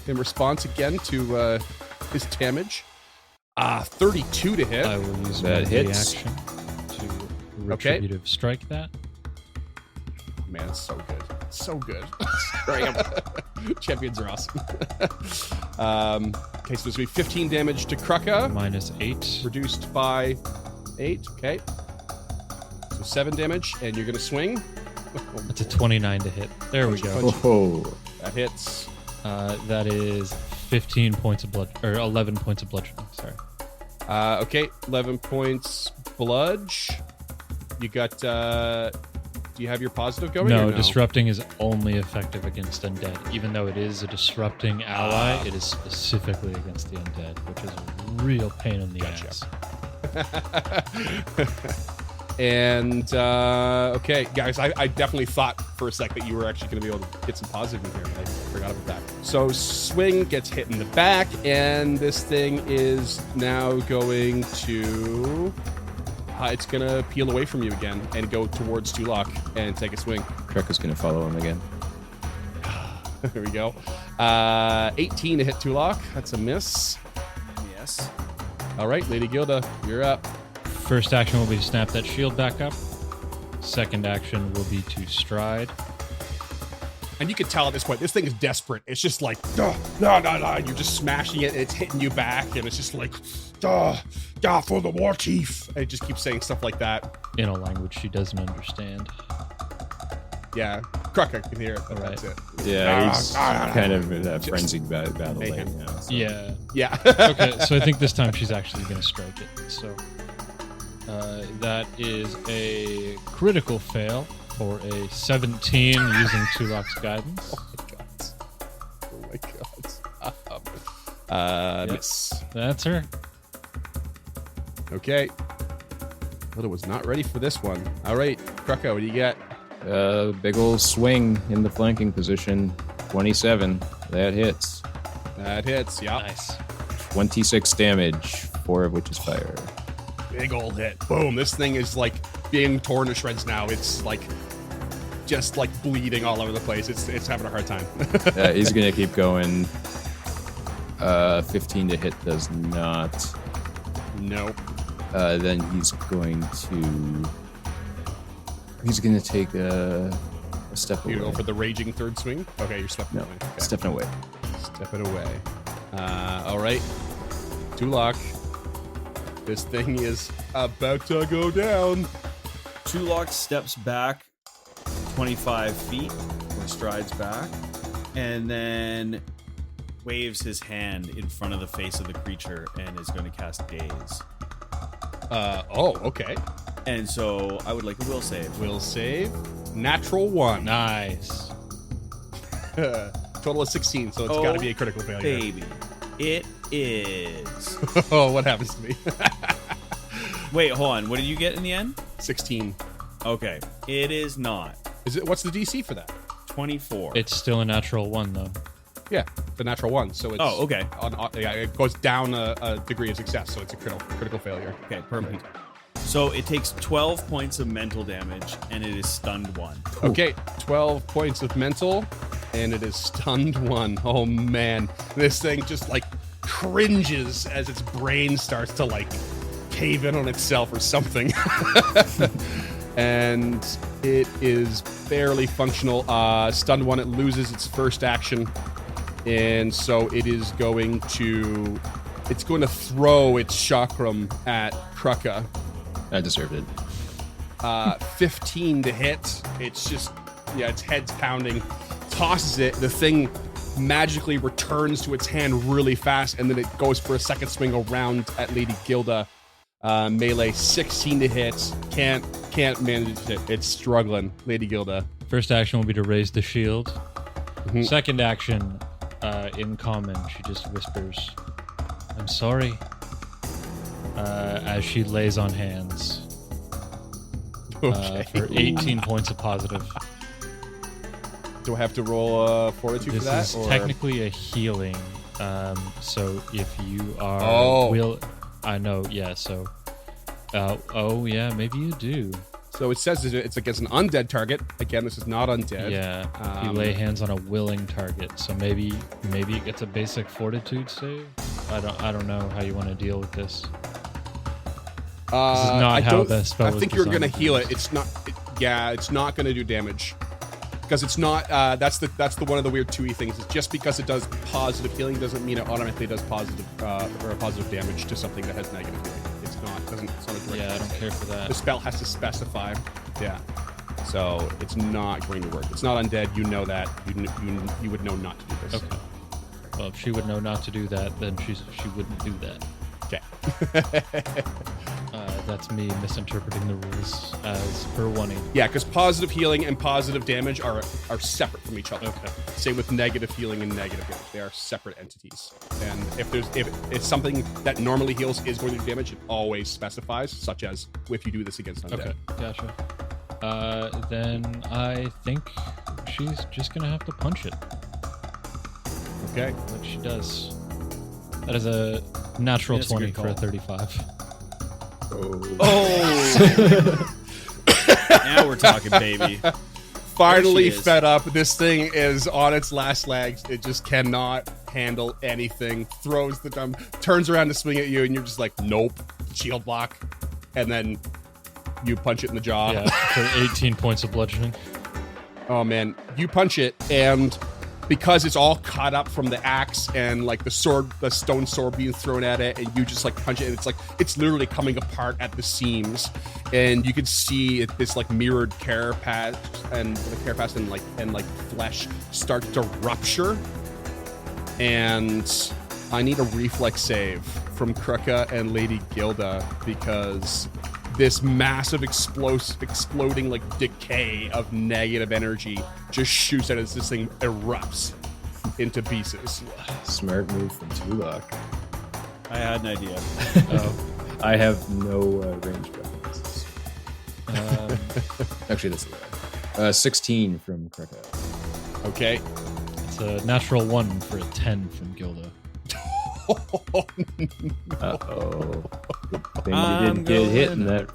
in response again to his damage. 32 to hit. I will use That my hits. reaction to Okay. retributive strike that. Man, it's so good. So good. Champions are awesome. Okay, so there's going to be 15 damage to Kruka. Minus 8. Reduced by 8. Okay. So 7 damage, and you're going to swing. That's a 29 to hit. There we go. Oh, That hits. That is 15 points of blood, or 11 points of bludgeoning. Sorry. Okay, 11 points bludge. You got, do you have your positive going? No, or disrupting is only effective against undead. Even though it is a disrupting ally, it is specifically against the undead, which is a real pain in the Gotcha. ass. And okay, guys, I definitely thought for a sec that you were actually going to be able to get some positive in here. I forgot about that. So swing gets hit in the back, and this thing is now going to... it's going to peel away from you again and go towards Tulok and take a swing. Krucka's going to follow him again. There we go. 18 to hit Tulok. That's a miss. Yes. All right, Lady Gilda, you're up. First action will be to snap that shield back up. Second action will be to stride. And you can tell at this point, this thing is desperate. It's just like, duh, no, no, no. And you're just smashing it, and it's hitting you back, and it's just like, duh, for the war chief. And it just keeps saying stuff like that. In a language she doesn't understand. Yeah, Krucka can hear it, but All right. that's it. Yeah, he's kind of in a frenzied battle mayhem. right now. So. Yeah. Yeah. Okay, so I think this time she's actually going to strike it. So that is a critical fail for a 17 using Tulok's guidance. Oh my god. Miss. That's her. Okay. But it was not ready for this one. All right, Krucka, what do you get? Big old swing in the flanking position. 27. That hits. That hits, yeah. Nice. 26 damage, 4 of which is fire. Big old hit. Boom. This thing is like being torn to shreds now. It's like just like bleeding all over the place. It's having a hard time. He's going to keep going. 15 to hit does not. Nope. Then he's going to take a step away. You go for the raging third swing? Okay, you're stepping No, away. Okay. stepping away. Stepping away. All right. Tulok. This thing is about to go down. Tulok steps back 25 feet or strides back and then waves his hand in front of the face of the creature and is going to cast Daze. Okay. And so I would like a will save. Will save. Natural 1. Nice. Total of 16, so it's got to be a critical failure. Baby. It is. Oh, what happens to me? Wait, hold on. What did you get in the end? 16. Okay. It is not. Is it? What's the DC for that? 24. It's still a natural 1, though. Yeah, the natural 1. So it's okay. Yeah, it goes down a degree of success, so it's a critical failure. Okay, perfect. So it takes 12 points of mental damage and it is stunned 1. Okay, 12 points of mental, and it is stunned 1. Oh man, this thing just like cringes as its brain starts to like cave in on itself or something. And it is barely functional. Stunned 1, it loses its first action, and so it is going to throw its chakram at Krucka. I deserved it. 15 to hit. It's just, its head's pounding. Tosses it. The thing magically returns to its hand really fast, and then it goes for a second swing around at Lady Gilda. Melee 16 to hit. Can't manage it. It's struggling. Lady Gilda. First action will be to raise the shield. Mhm. Second action, in common, she just whispers, "I'm sorry," as she lays on hands Okay. for 18 points of positive. Do I have to roll fortitude This for that? is or- technically a healing. So if you are... Oh. I know, yeah, so... yeah, maybe you do. So it says it's against an undead target. Again, this is not undead. Yeah, you lay hands on a willing target, so maybe it gets a basic fortitude save. I don't know how you want to deal with this. This is not how the spell I was think you're designed going to to heal be it. It's not. It's not going to do damage because it's not. That's the one of the weird 2E things. It's just because it does positive healing doesn't mean it automatically does positive or positive damage to something that has negative healing. It's not. It's not a direct. Yeah, I don't save. care for The that. spell has to specify. Yeah. So it's not going to work. It's not undead. You know that. You would know not to do this. Okay. Well, if she would know not to do that, then she wouldn't do that. Okay. that's me misinterpreting the rules as per 1E. Yeah, because positive healing and positive damage are separate from each other. Okay. Same with negative healing and negative damage. They are separate entities. And if it's something that normally heals is going to do damage, it always specifies, such as if you do this against undead. Okay, gotcha. Then I think she's just gonna have to punch it. Okay. Like she does. That is a natural That's a 20 good for a call. 35. Oh. Now we're talking, baby. Finally There she is. fed up. This thing is on its last legs. It just cannot handle anything. Throws the dumb, turns around to swing at you, and you're just like, nope, shield block. And then you punch it in the jaw. Yeah, for 18 points of bludgeoning. Oh man, you punch it, and because it's all cut up from the axe and like the stone sword being thrown at it, and you just like punch it, and it's literally coming apart at the seams, and you can see this like mirrored carapace and flesh start to rupture. And I need a reflex save from Kruka and Lady Gilda, because this massive exploding like decay of negative energy just shoots out as this thing erupts into pieces. Smart move from Tulok. I had an idea. Oh, I have no range preferences. Actually, that's a lie. 16 from Krakow. Okay. it's a natural 1 for a 10 from Gilda. Uh-oh. Good thing you I'm didn't get hit in going. that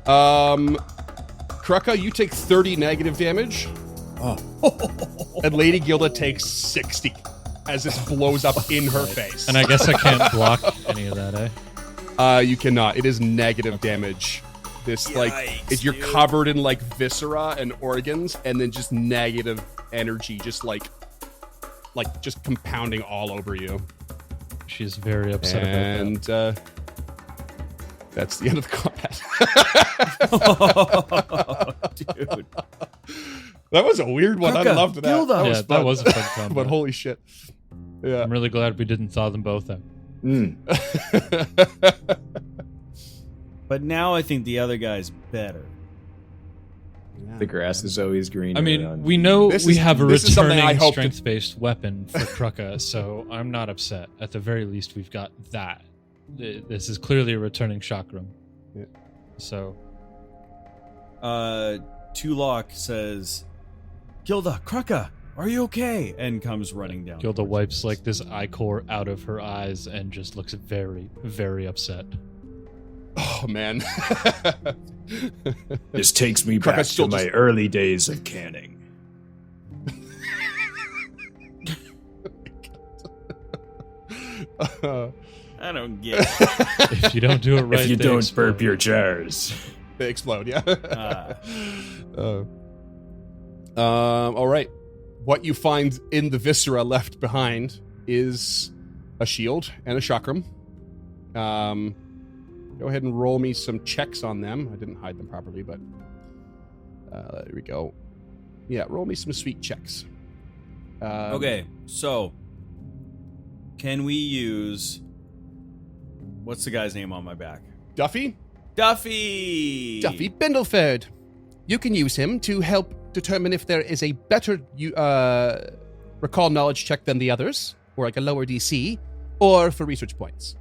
fight. Kruka, you take 30 negative damage, Oh. and Lady Gilda takes 60 as this blows up in her face. And I guess I can't block any of that, eh? You cannot. It is negative damage. This Yikes, you're dude. covered in like viscera and organs, and then just negative energy, just like just compounding all over you. She's very upset about And that's the end of the combat. Dude. That was a weird one. I Kruka, loved that. Gilda. that. was Yeah, that fun. was a fun combat. But holy shit. Yeah. I'm really glad we didn't thaw them both out. Mm. But now I think the other guy's better. The grass is always greener. I mean, on- we know This we is- have a this is something I returning hope to- strength-based weapon for Kruka, so I'm not upset. At the very least, we've got that. This is clearly a returning chakram. Yeah. So, Tulok says, Gilda, Kruka, are you okay? And comes running down. Gilda wipes like this ichor out of her eyes and just looks very, very upset. Oh man. This takes me Kruka's back to still my just- early days of canning. I don't get it. If you don't do it right, if you they don't explode. burp your jars. They explode, yeah. Ah. All right. What you find in the viscera left behind is a shield and a chakram. Go ahead and roll me some checks on them. I didn't hide them properly, but there we go. Yeah, roll me some sweet checks. Okay, so can we use what's the guy's name on my back? Duffy? Duffy. Duffy Bindleford. You can use him to help determine if there is a better recall knowledge check than the others, or like a lower DC, or for research points.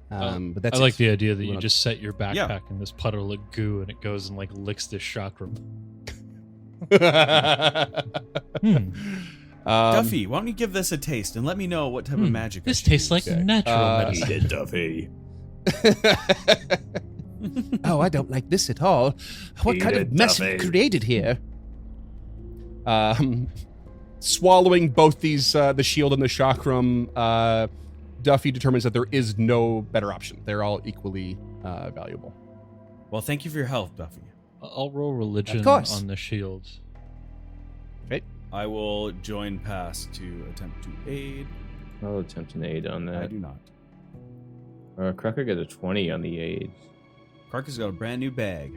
But that's I like it. the idea that You you wanna- just set your backpack Yeah. in this puddle of goo and it goes and like licks this chakram. Duffy, why don't you give this a taste and let me know what type of magic? I This should tastes like Okay. natural Eat medicine. it, Duffy. Oh, I don't like this at all. What Eat kind it, of mess Duffy. have you created here? Swallowing both these, the shield and the chakram, Duffy determines that there is no better option. They're all equally valuable. Well, thank you for your help, Duffy. I'll roll religion Of course. on the shield. Okay. I will join pass to attempt to aid. I'll attempt an aid on I that. do not. Cracker got a 20 on the aid. Carcass got a brand new bag.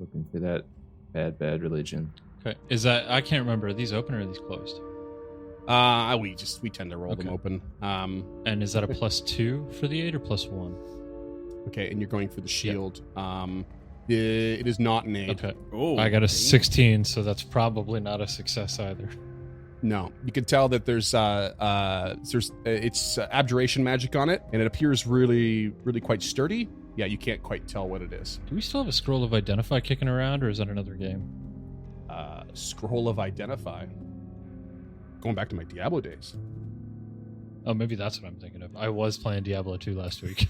Looking for that bad religion. Okay. Is that I can't remember. Are these open or are these closed? We tend to roll them Okay. open. And is that a +2 for the 8 or +1? Okay, and you're going for the shield. It is not an aid. Okay. Oh, I got a damn. 16, so that's probably not a success either. No, you can tell that there's it's abjuration magic on it, and it appears really, really quite sturdy. Yeah, you can't quite tell what it is. Do we still have a scroll of identify kicking around, or is that another game? Scroll of identify. Going back to my Diablo days. Oh, maybe that's what I'm thinking of. I was playing Diablo 2 last week.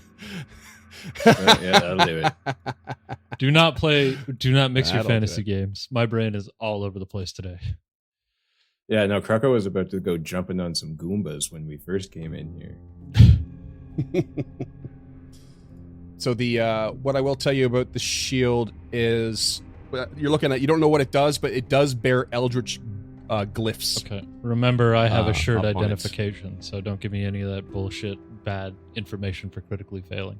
Yeah, that'll do it. Do not mix your That'll fantasy do games. My brain is all over the place today. Yeah, no, Krakow was about to go jumping on some Goombas when we first came in here. So the what I will tell you about the shield is you're looking at. You don't know what it does, but it does bear eldritch glyphs. Okay. Remember, I have a shirt up on it. identification, so don't give me any of that bullshit bad information for critically failing.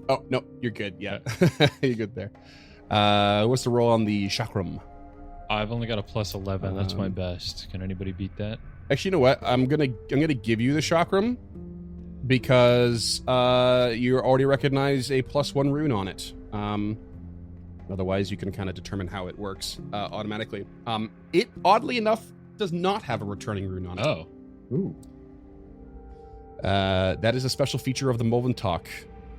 Oh no, you're good. Yeah, you're good there. What's the roll on the chakram? I've only got a plus 11. That's my Um, best. Can anybody beat that? Actually, you know what? I'm gonna give you the chakram because you already recognize a +1 rune on it. Otherwise, you can kind of determine how it works automatically. It oddly enough does not have a returning rune on it. Oh. Ooh. That is a special feature of the Moventalk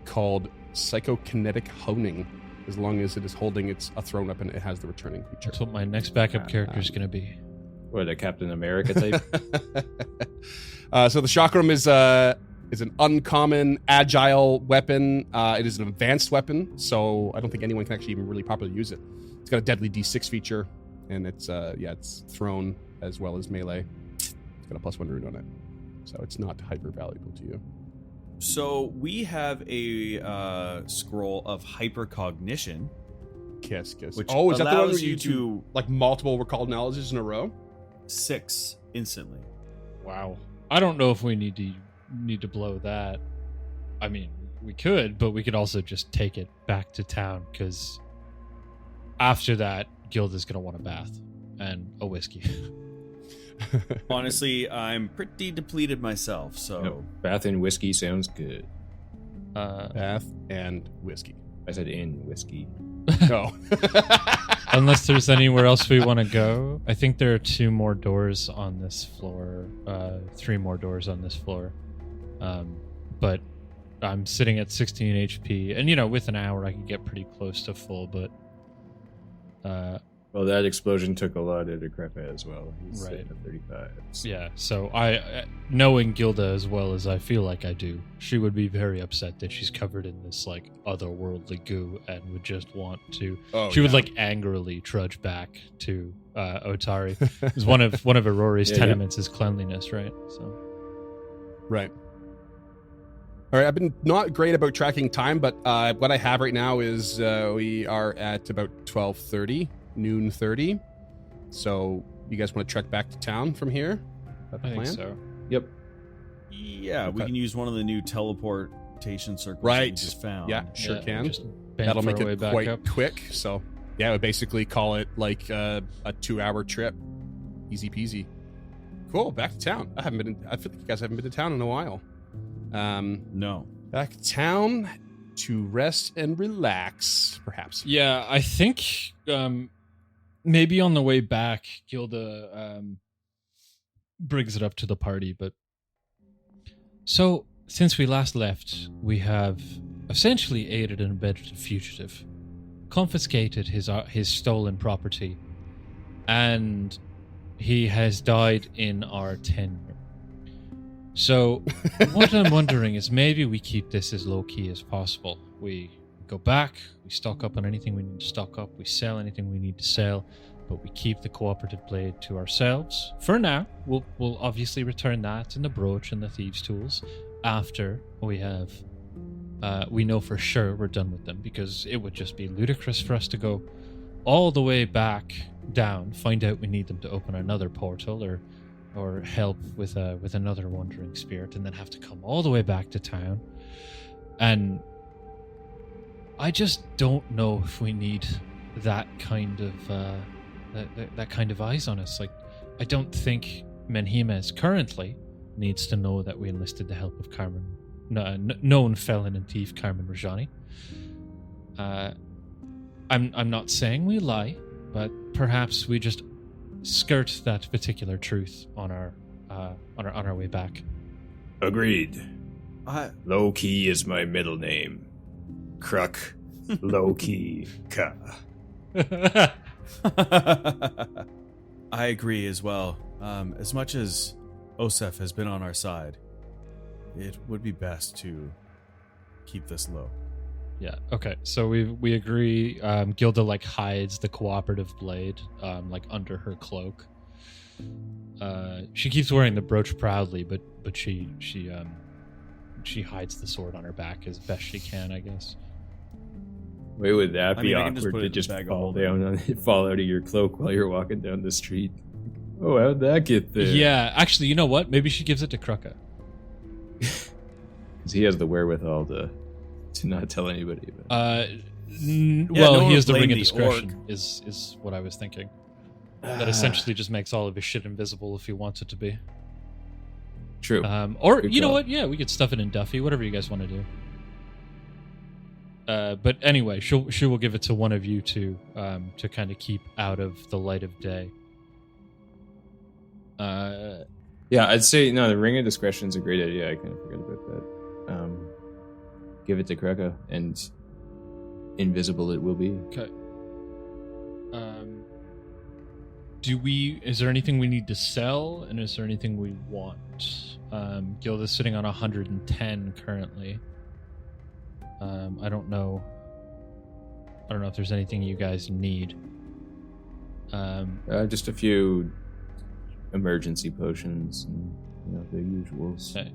called psychokinetic honing. As long as it is holding a thrown weapon, it has the returning feature. That's what my next backup character is going to be. What, a Captain America type? So the chakram is an uncommon, agile weapon. It is an advanced weapon, so I don't think anyone can actually even really properly use it. It's got a deadly D6 feature, and it's thrown as well as melee. It's got a +1 rune on it, so it's not hyper valuable to you. So we have a scroll of hypercognition, Kiss. which Oh, is that the one where allows you you do to like multiple recalled knowledges in a row? 6 instantly. Wow. I don't know if we need to blow that. I mean, we could, but we could also just take it back to town, because after that, Gilda's going to want a bath and a whiskey. Honestly, I'm pretty depleted myself, so No, bath and whiskey sounds good. Bath and whiskey. I said in whiskey. Oh. Unless there's anywhere else we want to go. I think there are 2 more doors on this floor, 3 more doors on this floor. But I'm sitting at 16 HP, and with an hour I can get pretty close to full, but Well, that explosion took a lot out of Krepa as well. He's Right. sitting at 35. So. yeah, so I knowing Gilda as well as I feel like I do, she would be very upset that she's covered in this like otherworldly goo and would just want to she would like angrily trudge back to Otari. It's one of Aurore's Yeah, yeah. tenements is cleanliness, right? So Right. All right, I've been not great about tracking time, but what I have right now is we are at about 12:30, noon 30. So you guys want to trek back to town from here? Is that the I think plan? so. Yep. yeah, we Okay. can use one of the new teleportation circles that we Right. just found. Yeah, sure Yeah, can. just bamf That'll our make way it back quite up. quick. So yeah, I would basically call it like a 2-hour trip. Easy peasy. Cool, back to town. I feel like you guys haven't been to town in a while. No. Back to town to rest and relax, perhaps. Yeah, I think maybe on the way back, Gilda brings it up to the party. But so since we last left, we have essentially aided and abetted a fugitive, confiscated his stolen property, and he has died in our tenure. So what I'm wondering is maybe we keep this as low-key as possible. We go back, we stock up on anything we need to stock up, we sell anything we need to sell, but we keep the cooperative blade to ourselves. For now, we'll obviously return that and the brooch and the thieves' tools after we have we know for sure we're done with them, because it would just be ludicrous for us to go all the way back down, find out we need them to open another portal or help with another wandering spirit, and then have to come all the way back to town. And I just don't know if we need that kind of that kind of eyes on us. Like, I don't think Menhimes currently needs to know that we enlisted the help of Carmen known felon and thief Carmen Rajani. I'm not saying we lie, but perhaps we just skirt that particular truth on our way back. Agreed. Low Key is my middle name. Kruk, Low Key, Ka. I agree as well. As much as Osef has been on our side, it would be best to keep this low. Yeah. Okay. So we agree. Gilda like hides the cooperative blade like under her cloak. She keeps wearing the brooch proudly, but she hides the sword on her back as best she can, I guess. Wait, would that be I can just awkward put it to in the just bag of fall holding. fall out of your cloak while you're walking down the street? Oh, how'd that get there? Yeah. Actually, you know what? Maybe she gives it to Kruka. Because he has the wherewithal to not tell anybody about it. Well, no he one has the would ring blame of the discretion. Is what I was thinking. That essentially just makes all of his shit invisible if he wants it to be. True. Or Good you know call. what? Yeah, we could stuff it in Duffy. Whatever you guys want to do. But anyway, she will give it to one of you to kind of keep out of the light of day. Yeah, I'd say no. The ring of discretion is a great idea. I kind of forgot about that. Give it to Kreka, and invisible it will be. Okay. Is there anything we need to sell, and is there anything we want? Gilda's sitting on 110 currently. I don't know if there's anything you guys need. Just a few emergency potions and the usuals. Okay.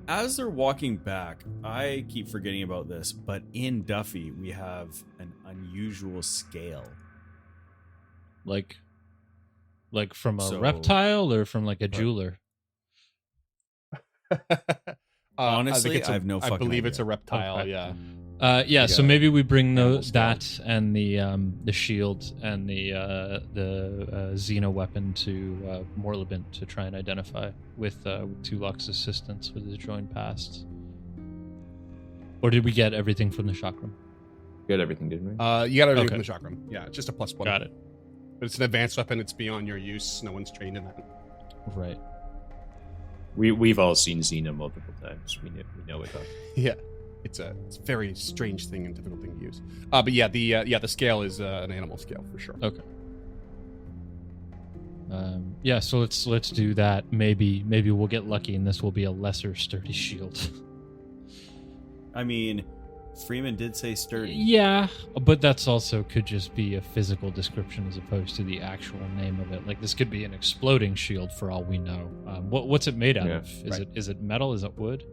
As they're walking back, I keep forgetting about this, but in Duffy we have an unusual scale. Like from a So- reptile or from like a jeweler? Honestly, think I have no I fucking believe it's a idea. reptile. Okay. Yeah. Yeah. So a maybe we bring animal that and the shield and the Xeno weapon to Morlabint to try and identify with Tulok's assistance with his joined past. Or did we get everything from the chakram? Got everything, didn't we? You got to do it Okay. from the chakram. Yeah, it's just a +1. Got it. But it's an advanced weapon. It's beyond your use. No one's trained in that. Right. We've all seen Xena multiple times. We know it. Yeah, it's a very strange thing and difficult thing to use. But yeah, the scale is an animal scale for sure. Okay. Yeah. So let's do that. Maybe we'll get lucky, and this will be a lesser sturdy shield. I mean, Freeman did say sturdy. Yeah, but that's also could just be a physical description as opposed to the actual name of it. Like this could be an exploding shield for all we know. What's it made out Yeah, of? right. Is it metal? Is it wood?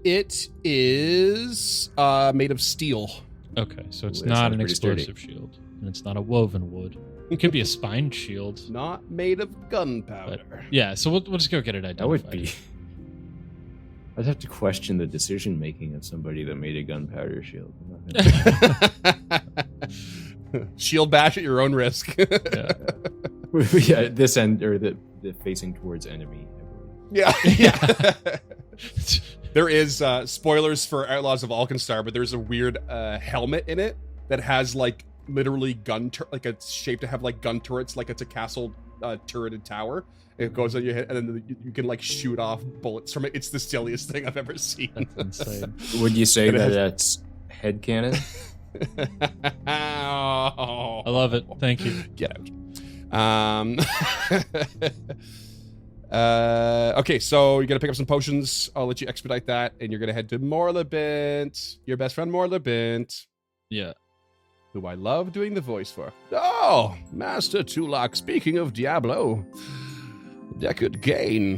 It is made of steel. Okay, so it's That not sounds an pretty sturdy. explosive shield, and it's not a woven wood. It could be a spine shield. Not made of gunpowder. Yeah, so we'll just go get it identified. That would be. I'd have to question the decision making of somebody that made a gunpowder shield. Shield bash at your own risk. Yeah. Yeah, this end or the facing towards enemy. I believe. Yeah. There is spoilers for Outlaws of Alkenstar, but there's a weird helmet in it that has like literally like it's shaped to have like gun turrets, like it's a castle turreted tower. It goes on your head, and then you can like shoot off bullets from it. It's the silliest thing I've ever seen. That's insane. Would you say And it that has- that's headcanon? I love it. Thank you. Get out. Okay, so you're gonna pick up some potions. I'll let you expedite that, and you're gonna head to Morlabint, your best friend Morlabint, Yeah. who I love doing the voice for. Oh, Master Tulok, speaking of Diablo, Deckard Gain.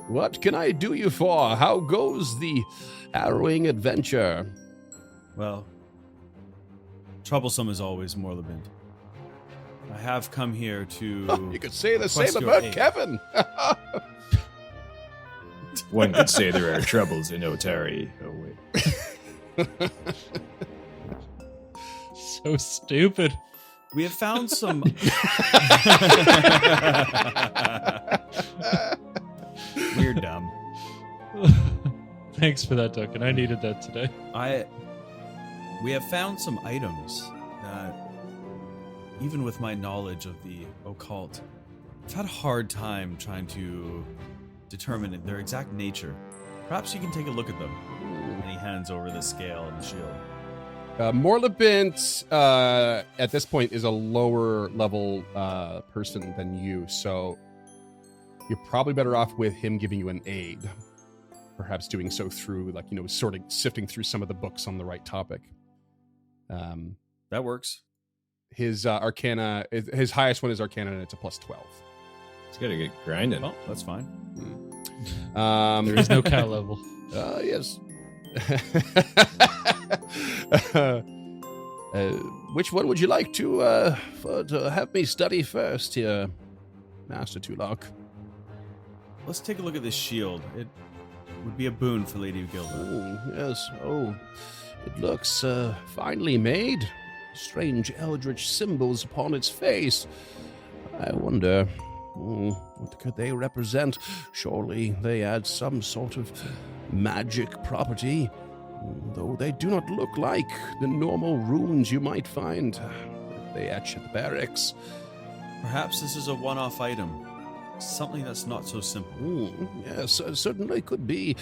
What can I do you for? How goes the harrowing adventure? Well, troublesome as always, Morlabint. I have come here to. You could say the request same your about aid. Kevin. One could say there are troubles in Otari. Oh wait. So stupid. We have found some. We're dumb. Thanks for that token. I needed that today. We have found some items that, even with my knowledge of the occult, I've had a hard time trying to determine their exact nature. Perhaps you can take a look at them. And he hands over the scale and the shield. Morlabint, at this point, is a lower level person than you, so you're probably better off with him giving you an aid. Perhaps doing so through, like, sort of sifting through some of the books on the right topic. That works. His Arcana, his highest one is Arcana, and it's a +12. It's got to get grinding. Well, that's fine. There is no cow level. Yes. Which one would you like to have me study first here, Master Tulok? Let's take a look at this shield. It would be a boon for Lady Gilda. Oh, yes. Oh, it looks finely made. Strange eldritch symbols upon its face. I wonder, what could they represent? Surely they add some sort of magic property, though they do not look like the normal runes you might find they etch at the barracks. Perhaps this is a one-off item. Something that's not so simple. Yes, certainly could be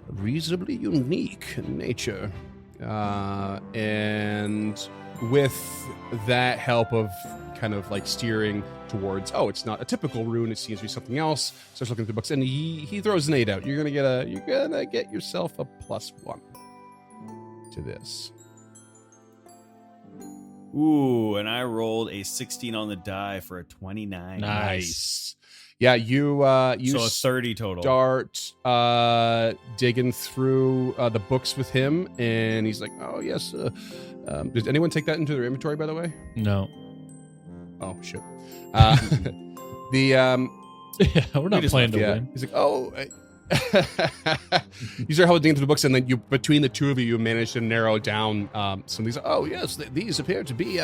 reasonably unique in nature. And with that help of kind of like steering towards, it's not a typical rune, it seems to be something else, starts looking through books, and he throws an 8 out. You're gonna get yourself a +1 to this. Ooh, and I rolled a 16 on the die for a 29. Nice. Yeah, you so a 30 total. Start digging through the books with him, and he's like, "Oh yes." Does anyone take that into their inventory, by the way? No. Oh shit. Yeah, we're not playing to win. He's like, "Oh." You start holding into the books, and then between the two of you manage to narrow down some of these. Oh yes, these appear to be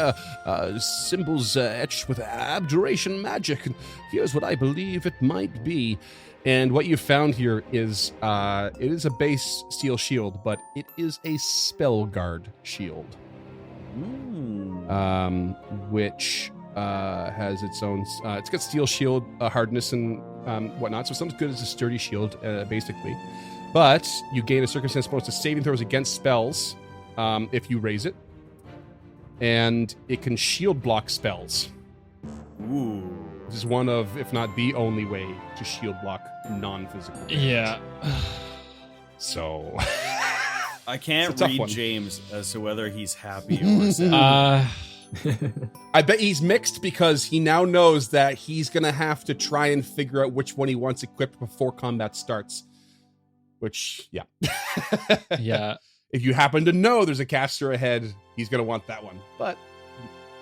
symbols etched with abjuration magic, and here's what I believe it might be. And what you found here is it is a base steel shield, but it is a spell guard shield, which has its own. It's got steel shield hardness and whatnot, so it's not as good as a sturdy shield, basically. But you gain a circumstance bonus to saving throws against spells if you raise it, and it can shield block spells. Ooh. This is one of, if not the only way, to shield block non-physical damage. Yeah. So I can't It's a tough read one. James as to whether he's happy or sad. I bet he's mixed, because he now knows that he's going to have to try and figure out which one he wants equipped before combat starts. Which, yeah. Yeah. If you happen to know there's a caster ahead, he's going to want that one. But,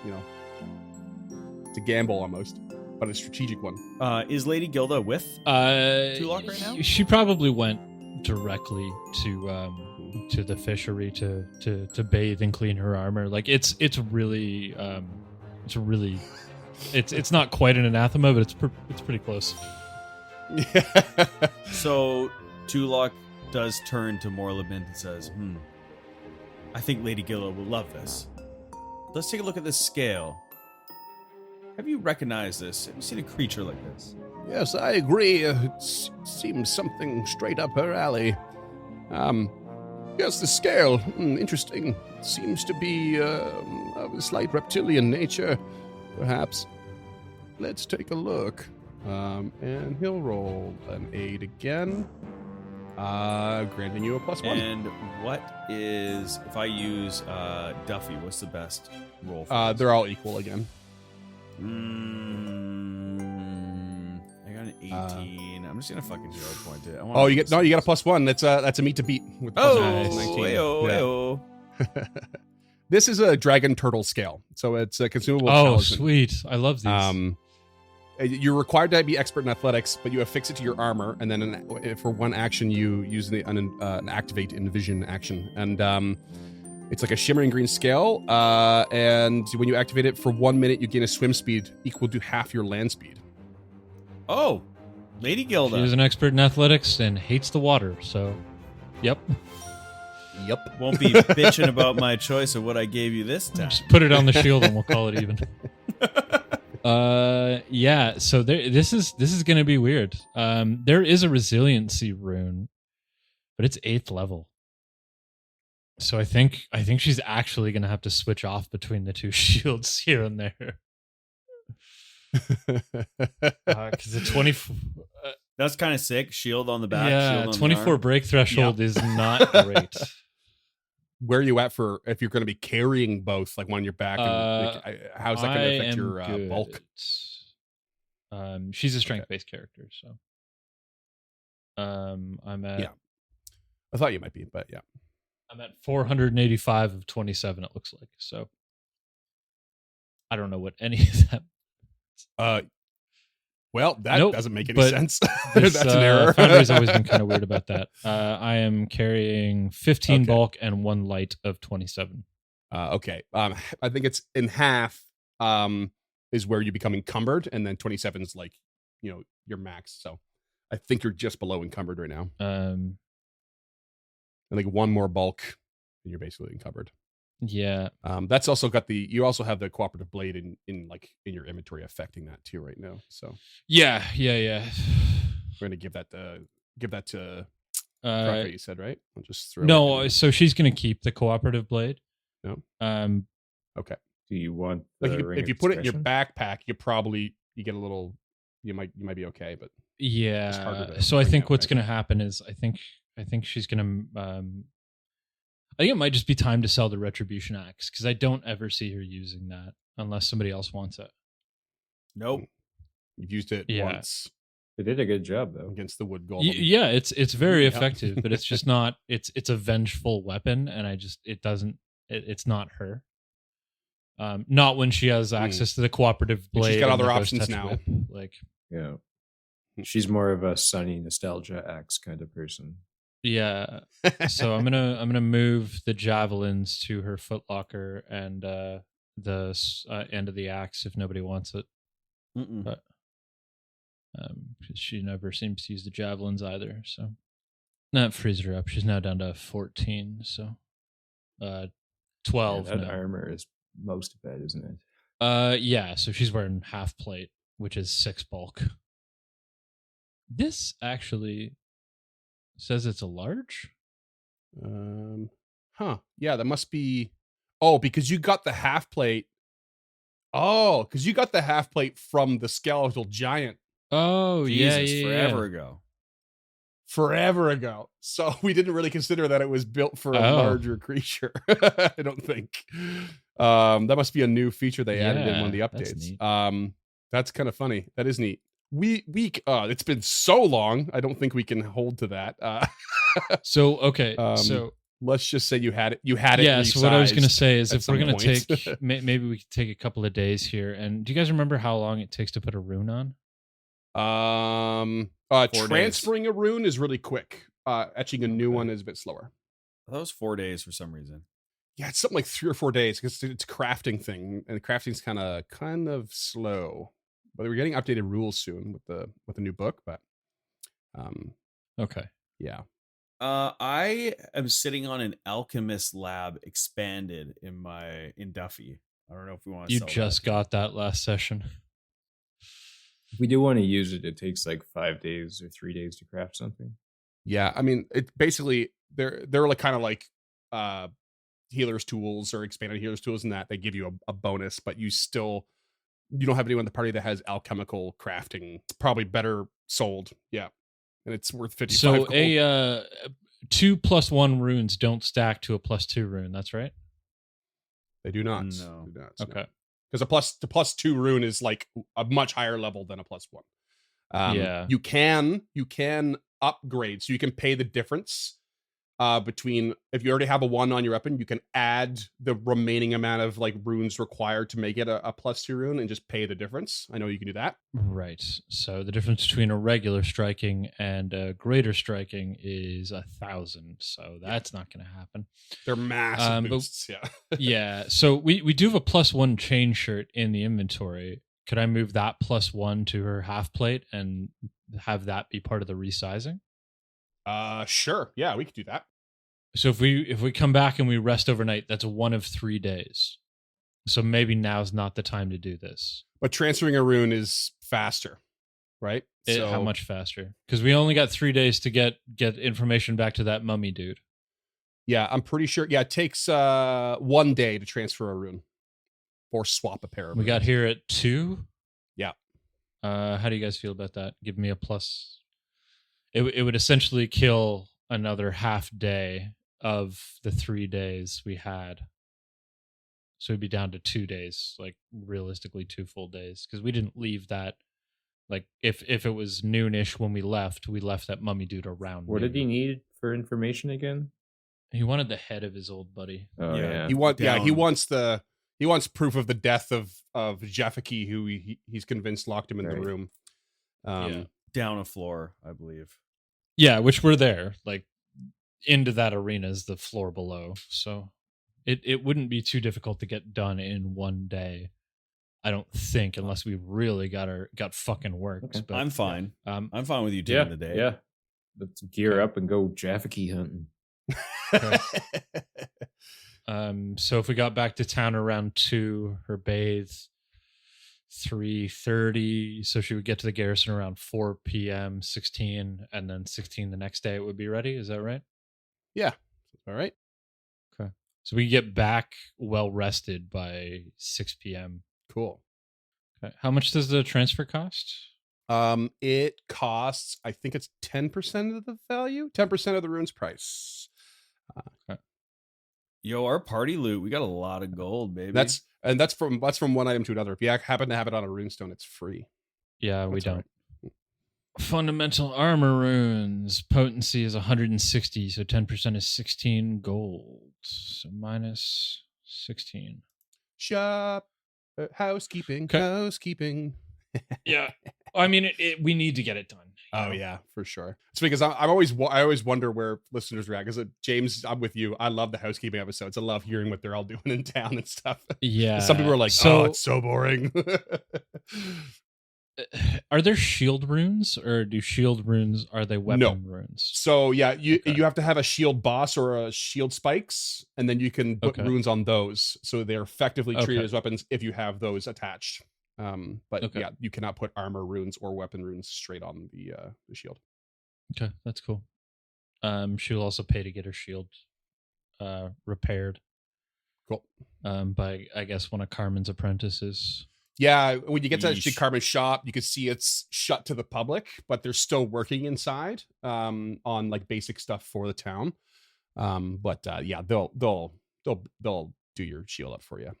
it's a gamble almost, but a strategic one. Is Lady Gilda with Tulok right now? She probably went directly to the fishery to bathe and clean her armor. Like it's really it's not quite an anathema, but it's pretty close. Yeah. So Tulok does turn to Morlabint and says, I think Lady Gilda will love this. Let's take a look at this scale. Have you recognized this? Have you seen a creature like this? Yes, I agree. It seems something straight up her alley. Yes, the scale. Interesting. Seems to be of a slight reptilian nature, perhaps. Let's take a look. And he'll roll an 8 again, granting you a +1. And what is, if I use Duffy, what's the best roll for this? They're all equal again. I got an 18. I'm just gonna fucking 0 point it. You get a +1. That's a meat to beat. With the +1. 19. Yeah. This is a dragon turtle scale, so it's a consumable. Oh, talisman. sweet! I love these. You're required to be expert in athletics, but you affix it to your armor, and then for one action, you use an activate envision action, and it's like a shimmering green scale. And when you activate it for 1 minute, you gain a swim speed equal to half your land speed. Oh, Lady She Gilda. is an expert in athletics and hates the water. So, yep. Yep. Won't be bitching about my choice of what I gave you this time. Just put it on the shield and we'll call it even. Yeah. So this is gonna be weird. There is a resiliency rune, but it's 8th level. So I think she's actually gonna have to switch off between the two shields here and there. Because the 24, That's kind of sick. Shield on the back. yeah, shield on 24 the arm. break threshold is not great. Where are you at for if you're going to be carrying both, like on your back? And, how's that going to affect your bulk? She's a strength-based character, so I'm at Yeah. I thought you might be, but yeah. I'm at 485 of 27. It looks like so. I don't know what any of that. Well, that Nope, doesn't make any but sense. This, That's an error. Foundry's always been kind of weird about that. I am carrying 15 Okay. bulk and 1 light of 27. Okay. I think it's in half. Is where you become encumbered, and then 27 is like, your max. So I think you're just below encumbered right now. I think 1 more bulk, and you're basically encumbered. Yeah. That's also got you also have the cooperative blade in your inventory affecting that too right now. So Yeah. we're gonna give that to Kraka, you said, right? I'll just throw it No, in. so she's gonna keep the cooperative blade. No. Okay. Do you want Like the ring if of you put it in your discretion? backpack, you get a little. You might be okay, but harder Yeah. to So I bring think out, what's right? gonna happen is I think she's gonna I think it might just be time to sell the retribution axe because I don't ever see her using that unless somebody else wants it. Nope. You've used it Yeah. once They did a good job though. against the wood golem. Yeah, it's very Yeah. effective, but it's just not. It's a vengeful weapon, and it's not her. Not when she has access to the cooperative blade. got and other the ghost options touch now. whip. Like, Yeah. She's more of a sunny nostalgia axe kind of person. yeah. So I'm gonna move the javelins to her footlocker and the end of the axe if nobody wants it. Mm-mm. But 'cause she never seems to use the javelins either. So that frees her up. She's now down to 14. So 12 Yeah, that now. armor is most of it, isn't it? Yeah. So she's wearing half plate, which is 6 bulk. This actually says it's a large. Yeah, that must be. Oh, because you got the half plate. Oh, because you got the half plate from the skeletal giant Oh, Jesus, yeah. forever ago. forever ago. So we didn't really consider that it was built for a Oh. larger creature. I don't think. That must be a new feature they added in one of the Yeah, that's updates. neat. That's kind of funny. That is neat. It's been so long. I don't think we can hold to that. So okay, Um, so Let's just say you had it. yeah. So what I was gonna resized say is, at if we're some gonna point. take, maybe we could take a couple of days here. And do you guys remember how long it takes to put a rune on? 4 days. Transferring a rune is really quick. Etching a new Okay. one is a bit slower. That was 4 days for some reason. Yeah, it's something like 3 or 4 days because it's a crafting thing, and crafting's kind of slow. But we're getting updated rules soon with the new book. But Okay. yeah, I am sitting on an alchemist lab expanded in Duffy. I don't know if we want to. You just got that last session. If we do want to use it, it takes like 5 days or 3 days to craft something. yeah. I mean, it basically they're like kind of like healers tools or expanded healers tools, and that they give you a bonus, but you don't have anyone in the party that has alchemical crafting. It's probably better sold. Yeah, and it's worth 55 So gold. 2 + 1 runes don't stack to a +2 rune. That's right. They do not. No. Do not, Okay. Because the +2 rune is like a much higher level than a +1. Yeah. You can upgrade, so you can pay the difference between, if you already have a 1 on your weapon, you can add the remaining amount of like runes required to make it a +2 rune and just pay the difference. I know you can do that. Right. So the difference between a regular striking and a greater striking is 1,000. So that's not going to happen. They're massive but- boosts. Yeah. Yeah. So we do have a +1 chain shirt in the inventory. Could I move that +1 to her half plate and have that be part of the resizing? Sure. Yeah, we could do that. So if we come back and we rest overnight, that's 1 of 3 days. So maybe now's not the time to do this. But transferring a rune is faster, right? How much faster? Because we only got 3 days to get information back to that mummy dude. Yeah, I'm pretty sure. Yeah, it takes 1 day to transfer a rune or swap a pair of We runes. got here at 2. Yeah. How do you guys feel about that? Give me a plus. It would essentially kill another half day of the 3 days we had. So it'd be down to 2 days, like realistically 2 full days, because we didn't leave that. Like if it was noonish when we left that mummy dude around. What did he need for information again? He wanted the head of his old buddy. Oh yeah. He wants proof of the death of Jeffaki, who he's convinced locked him in the Right. room. Down a floor, I believe. Yeah, which we're there. Like into that arena is the floor below. So it wouldn't be too difficult to get done in 1 day. I don't think, unless we really got fucking worked. Okay. But I'm fine. I'm fine with you Yeah, taking the day. yeah. Let's gear up and go Jaffa-key hunting. So if we got back to town around 2, her bathe 3:30, so she would get to the garrison around 4 p.m. 16, and then 16 the next day it would be ready. Is that right? Yeah. All right. Okay. So we get back well rested by 6 p.m. Cool. Okay. How much does the transfer cost? It costs, I think it's 10% of the value, 10% of the rune's price. Yo, our party loot, we got a lot of gold, baby. That's from one item to another. If you happen to have it on a runestone, it's free. Yeah, we That's all don't. Fundamental armor runes. Potency is 160, so 10% is 16 gold. So minus 16. Shop, housekeeping, Okay. housekeeping. Yeah. I mean, we need to get it done. you Oh know? yeah, for sure. It's because I always wonder where listeners react. Because James, I'm with you. I love the housekeeping episodes. I love hearing what they're all doing in town and stuff. Yeah. Some people are like, "Oh, it's so boring." Are there shield runes, or do shield runes, are they weapon runes? So yeah, you Okay. have to have a shield boss or a shield spikes, and then you can put Okay. runes on those. So they're effectively treated Okay. as weapons if you have those attached. But Okay. yeah, you cannot put armor runes or weapon runes straight on the shield. Okay, that's cool. She'll also pay to get her shield repaired Cool. by, I guess, one of Carmen's apprentices. Yeah, when you get to that Yeesh. Carbon shop, you can see it's shut to the public, but they're still working inside on like basic stuff for the town. But yeah, they'll do your shield up for you.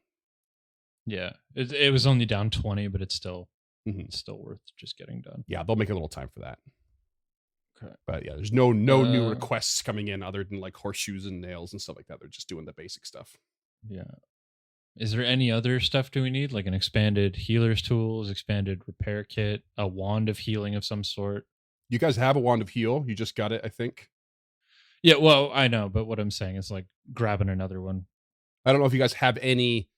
Yeah, it was only down 20, but it's still Mhm. it's still worth just getting done. Yeah, they'll make a little time for that. Okay. But yeah, there's no new Uh, requests coming in other than like horseshoes and nails and stuff like that. They're just doing the basic stuff. Yeah. Is there any other stuff do we need? Like an expanded healer's tools, expanded repair kit, a wand of healing of some sort? You guys have a wand of heal. You just got it, I think. Yeah, well, I know, but what I'm saying is like grabbing another one. I don't know if you guys have any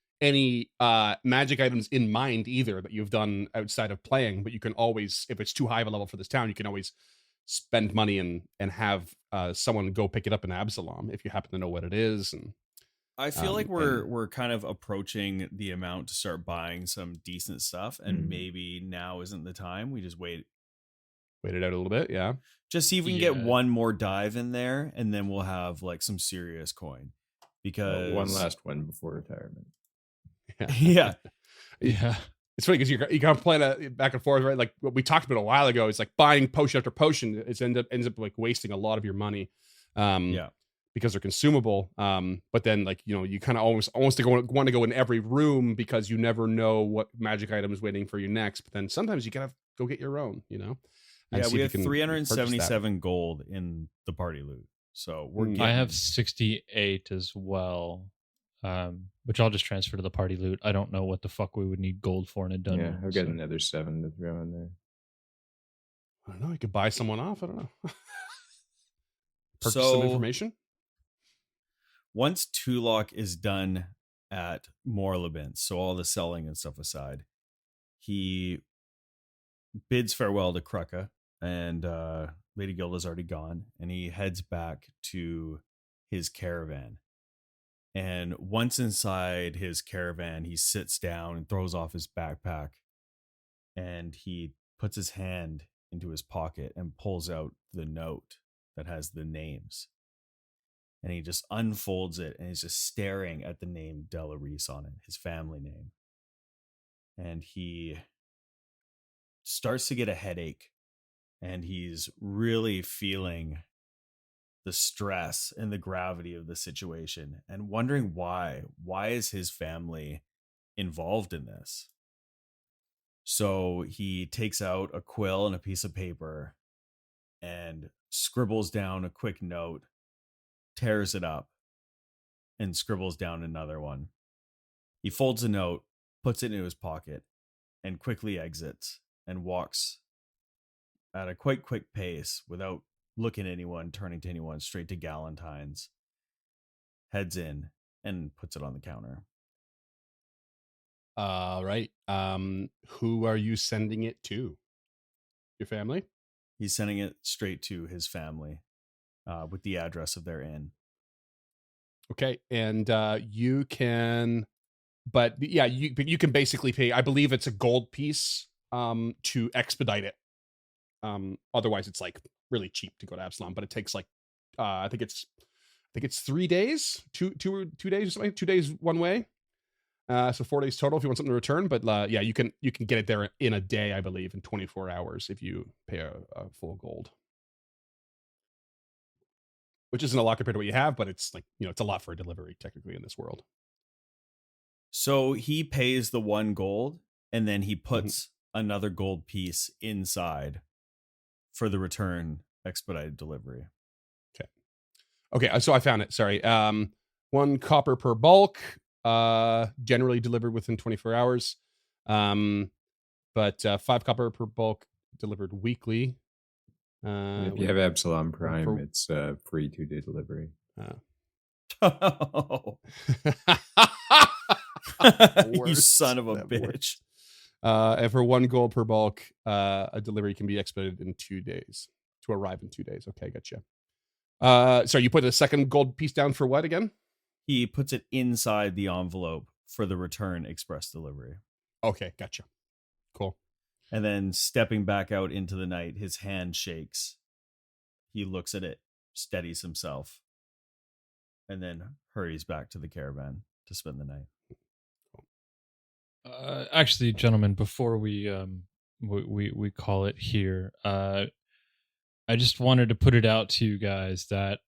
magic items in mind either that you've done outside of playing, but you can always, if it's too high of a level for this town, you can always spend money and have someone go pick it up in Absalom if you happen to know what it is. And I feel like and- we're kind of approaching the amount to start buying some decent stuff, and maybe now isn't the time. We just wait it out a little bit. Yeah. Just see if we can get Yeah. one more dive in there, and then we'll have like some serious coin. Because One last one before retirement. yeah, Yeah. It's funny because you kind of playing it back and forth, right? Like what we talked about a while ago is like buying potion after potion. It ends up like wasting a lot of your money. yeah. Because they're consumable. But then like, you kind of almost want to go in every room because you never know what magic item is waiting for you next. But then sometimes you gotta go get your own, and Yeah, see we if you have can purchase that. 377 gold in the party loot. So we're Mm. getting, I have 68 as well, which I'll just transfer to the party loot. I don't know what the fuck we would need gold for in a dungeon. Yeah, I've got so- another 7 to throw in there. I don't know. You could buy someone off. I don't know. Purchase So- some information. once Tulok is done at Morlabin, so all the selling and stuff aside, he bids farewell to Krucka, and Lady Gilda's already gone, and he heads back to his caravan. And once inside his caravan, he sits down and throws off his backpack, and he puts his hand into his pocket and pulls out the note that has the names. And he just unfolds it, and he's just staring at the name Delarice on it, his family name. And he starts to get a headache, and he's really feeling the stress and the gravity of the situation and wondering why. Why is his family involved in this? So he takes out a quill and a piece of paper and scribbles down a quick note, tears it up, and scribbles down another one. He folds a note, puts it into his pocket, and quickly exits and walks at a quite quick pace without looking at anyone, turning to anyone, straight to Galentine's, heads in, and puts it on the counter. Right. Who are you sending it to? Your family? He's sending it straight to his family with the address of their inn. Okay. And you can, but yeah, you can basically pay, I believe it's a gold piece to expedite it. Otherwise it's like really cheap to go to Absalom, but it takes like I think it's 3 days, two days or something, 2 days one way. So 4 days total if you want something to return. But yeah, you can get it there in a day, I believe, in 24 hours if you pay a full gold. Which isn't a lot compared to what you have, but it's like, it's a lot for a delivery technically in this world. So he pays the 1 gold, and then he puts another gold piece inside for the return expedited delivery. Okay, so I found it. Sorry. 1 copper per bulk, generally delivered within 24 hours. But 5 copper per bulk delivered weekly. If you have Absalom Prime, it's free 2-day delivery. You son of a bitch. And for 1 gold per bulk, a delivery can be expedited in 2 days, to arrive in 2 days. Okay, gotcha. Sorry, you put a second gold piece down for what again? He puts it inside the envelope for the return express delivery. Okay, gotcha. Cool. And then stepping back out into the night, his hand shakes. He looks at it, steadies himself, and then hurries back to the caravan to spend the night. Actually, gentlemen, before we call it here, I just wanted to put it out to you guys that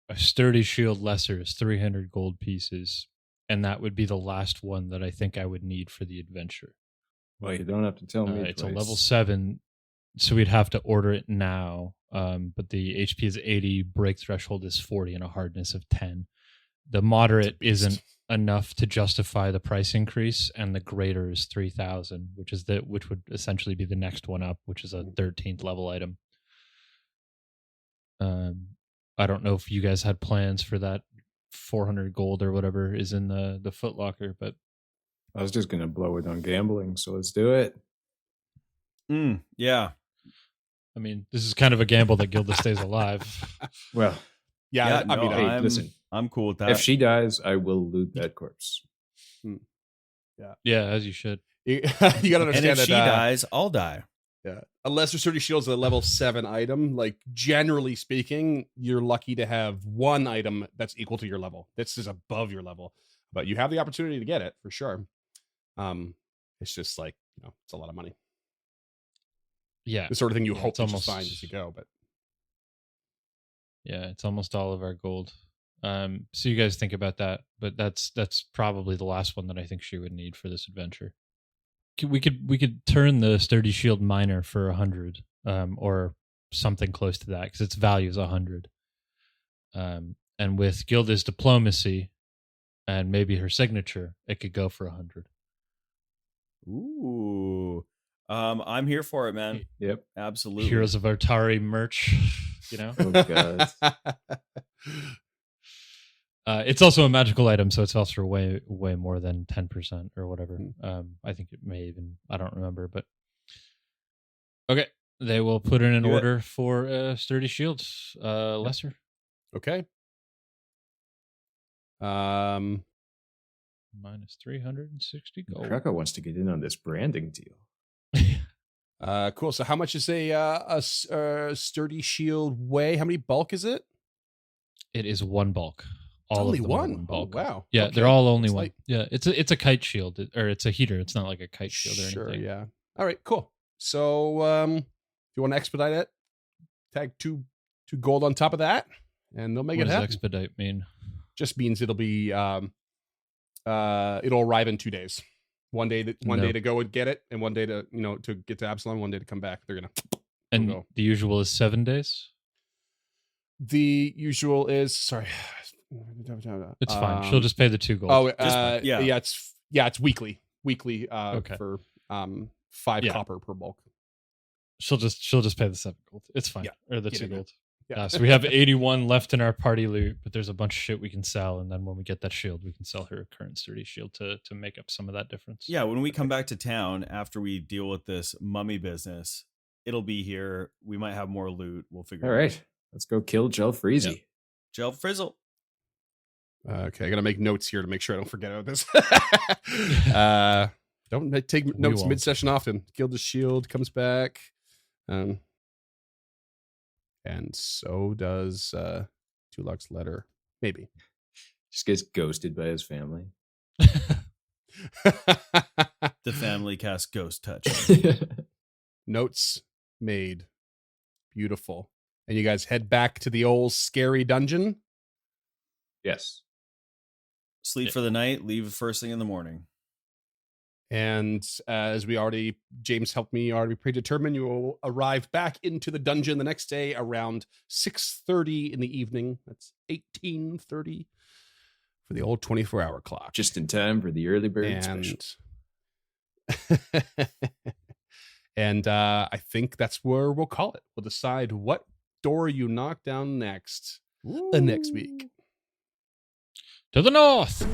a sturdy shield lesser is 300 gold pieces, and that would be the last one that I think I would need for the adventure. Well, you don't have to tell me. It's a level 7, so we'd have to order it now. But the HP is 80, break threshold is 40, and a hardness of 10. The moderate isn't enough to justify the price increase, and the greater is 3,000, which would essentially be the next one up, which is a 13th level item. I don't know if you guys had plans for that 400 gold or whatever is in the footlocker, but I was just gonna blow it on gambling, so let's do it. Yeah. I mean, this is kind of a gamble that Gilda stays alive. Well, Yeah, no, I mean, hey, listen. I'm cool with that. If she dies, I will loot that corpse. Yeah, as you should. you gotta understand and if that she dies, I'll die. yeah, a lesser sturdy shield is a level 7 item. Like, generally speaking, you're lucky to have 1 item that's equal to your level. This is above your level, but you have the opportunity to get it for sure. It's just like, it's a lot of money. Yeah. The sort of thing you Yeah, hope it's to almost- just find as you go, but Yeah, it's almost all of our gold. So you guys think about that, but that's probably the last one that I think she would need for this adventure. We could turn the sturdy shield minor for 100, or something close to that, because its value is 100. And with Gilda's diplomacy and maybe her signature, it could go for 100. Ooh. I'm here for it, man. Yep. Absolutely. Heroes of Artari merch, Oh god. It's also a magical item, so it sells for way more than 10% or whatever. I think it may even, I don't remember, but okay. They will put in an Do it. order for sturdy shields, lesser. Okay. Minus 360 gold. Kraka wants to get in on this branding deal. Cool. So how much is a sturdy shield weigh? How many bulk is it? It is one bulk. All only of them are one. bulk. Oh, wow. Yeah, Okay. they're all only It's one. light. Yeah, it's a kite shield, or it's a heater. It's not like a kite shield or Sure. anything. Yeah. All right. Cool. So, do you want to expedite it? Tag two gold on top of that, and they'll make What it does happen. expedite mean? Just means it'll be it'll arrive in 2 days. One day to go and get it, and one day to to get to Absalom. One day to come back. They're gonna. And go. the usual is 7 days. The usual is sorry. It's fine. She'll just pay the 2 gold. Oh, yeah. it's weekly. Weekly. Okay. For 5 Yeah. copper per bulk. She'll just pay the 7 gold. It's fine. Yeah, Or the get 2 in there. gold. Yeah. So we have 81 left in our party loot, but there's a bunch of shit we can sell, and then when we get that shield, we can sell her current sturdy shield to make up some of that difference. Yeah, when we come back to town after we deal with this mummy business, it'll be here. We might have more loot. We'll figure All it out. right, let's go kill Gel Freezy. Gel Frizzle. Okay, I gotta make notes here to make sure I don't forget about this. Don't take notes won't. mid-session often. Gilda's shield comes back, and so does Tulok's letter. Maybe. Just gets ghosted by his family. The family cast Ghost Touch. Notes made. Beautiful. And you guys head back to the old scary dungeon. Yes. Sleep for the night, leave first thing in the morning. And as James helped me already predetermine, you will arrive back into the dungeon the next day around 6:30 in the evening. That's 18:30 for the old 24-hour clock. Just in time for the early bird and special. and I think that's where we'll call it. We'll decide what door you knock down next next week. To the north.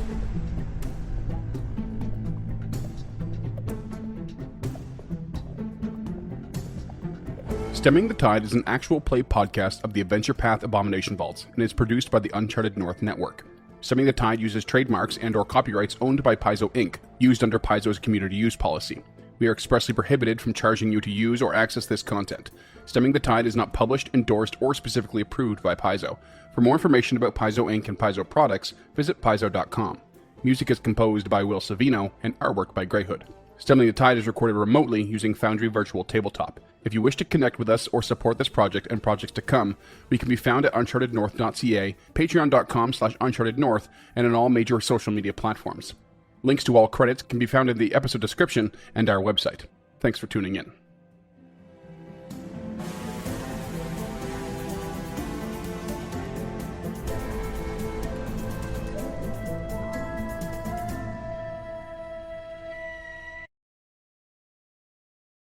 Stemming the Tide is an actual play podcast of the Adventure Path Abomination Vaults and is produced by the Uncharted North Network. Stemming the Tide uses trademarks and/or copyrights owned by Paizo Inc., used under Paizo's community use policy. We are expressly prohibited from charging you to use or access this content. Stemming the Tide is not published, endorsed, or specifically approved by Paizo. For more information about Paizo Inc. and Paizo products, visit paizo.com. Music is composed by Will Savino and artwork by Greyhood. Stemming the Tide is recorded remotely using Foundry Virtual Tabletop. If you wish to connect with us or support this project and projects to come, we can be found at unchartednorth.ca, patreon.com/unchartednorth, and on all major social media platforms. Links to all credits can be found in the episode description and our website. Thanks for tuning in.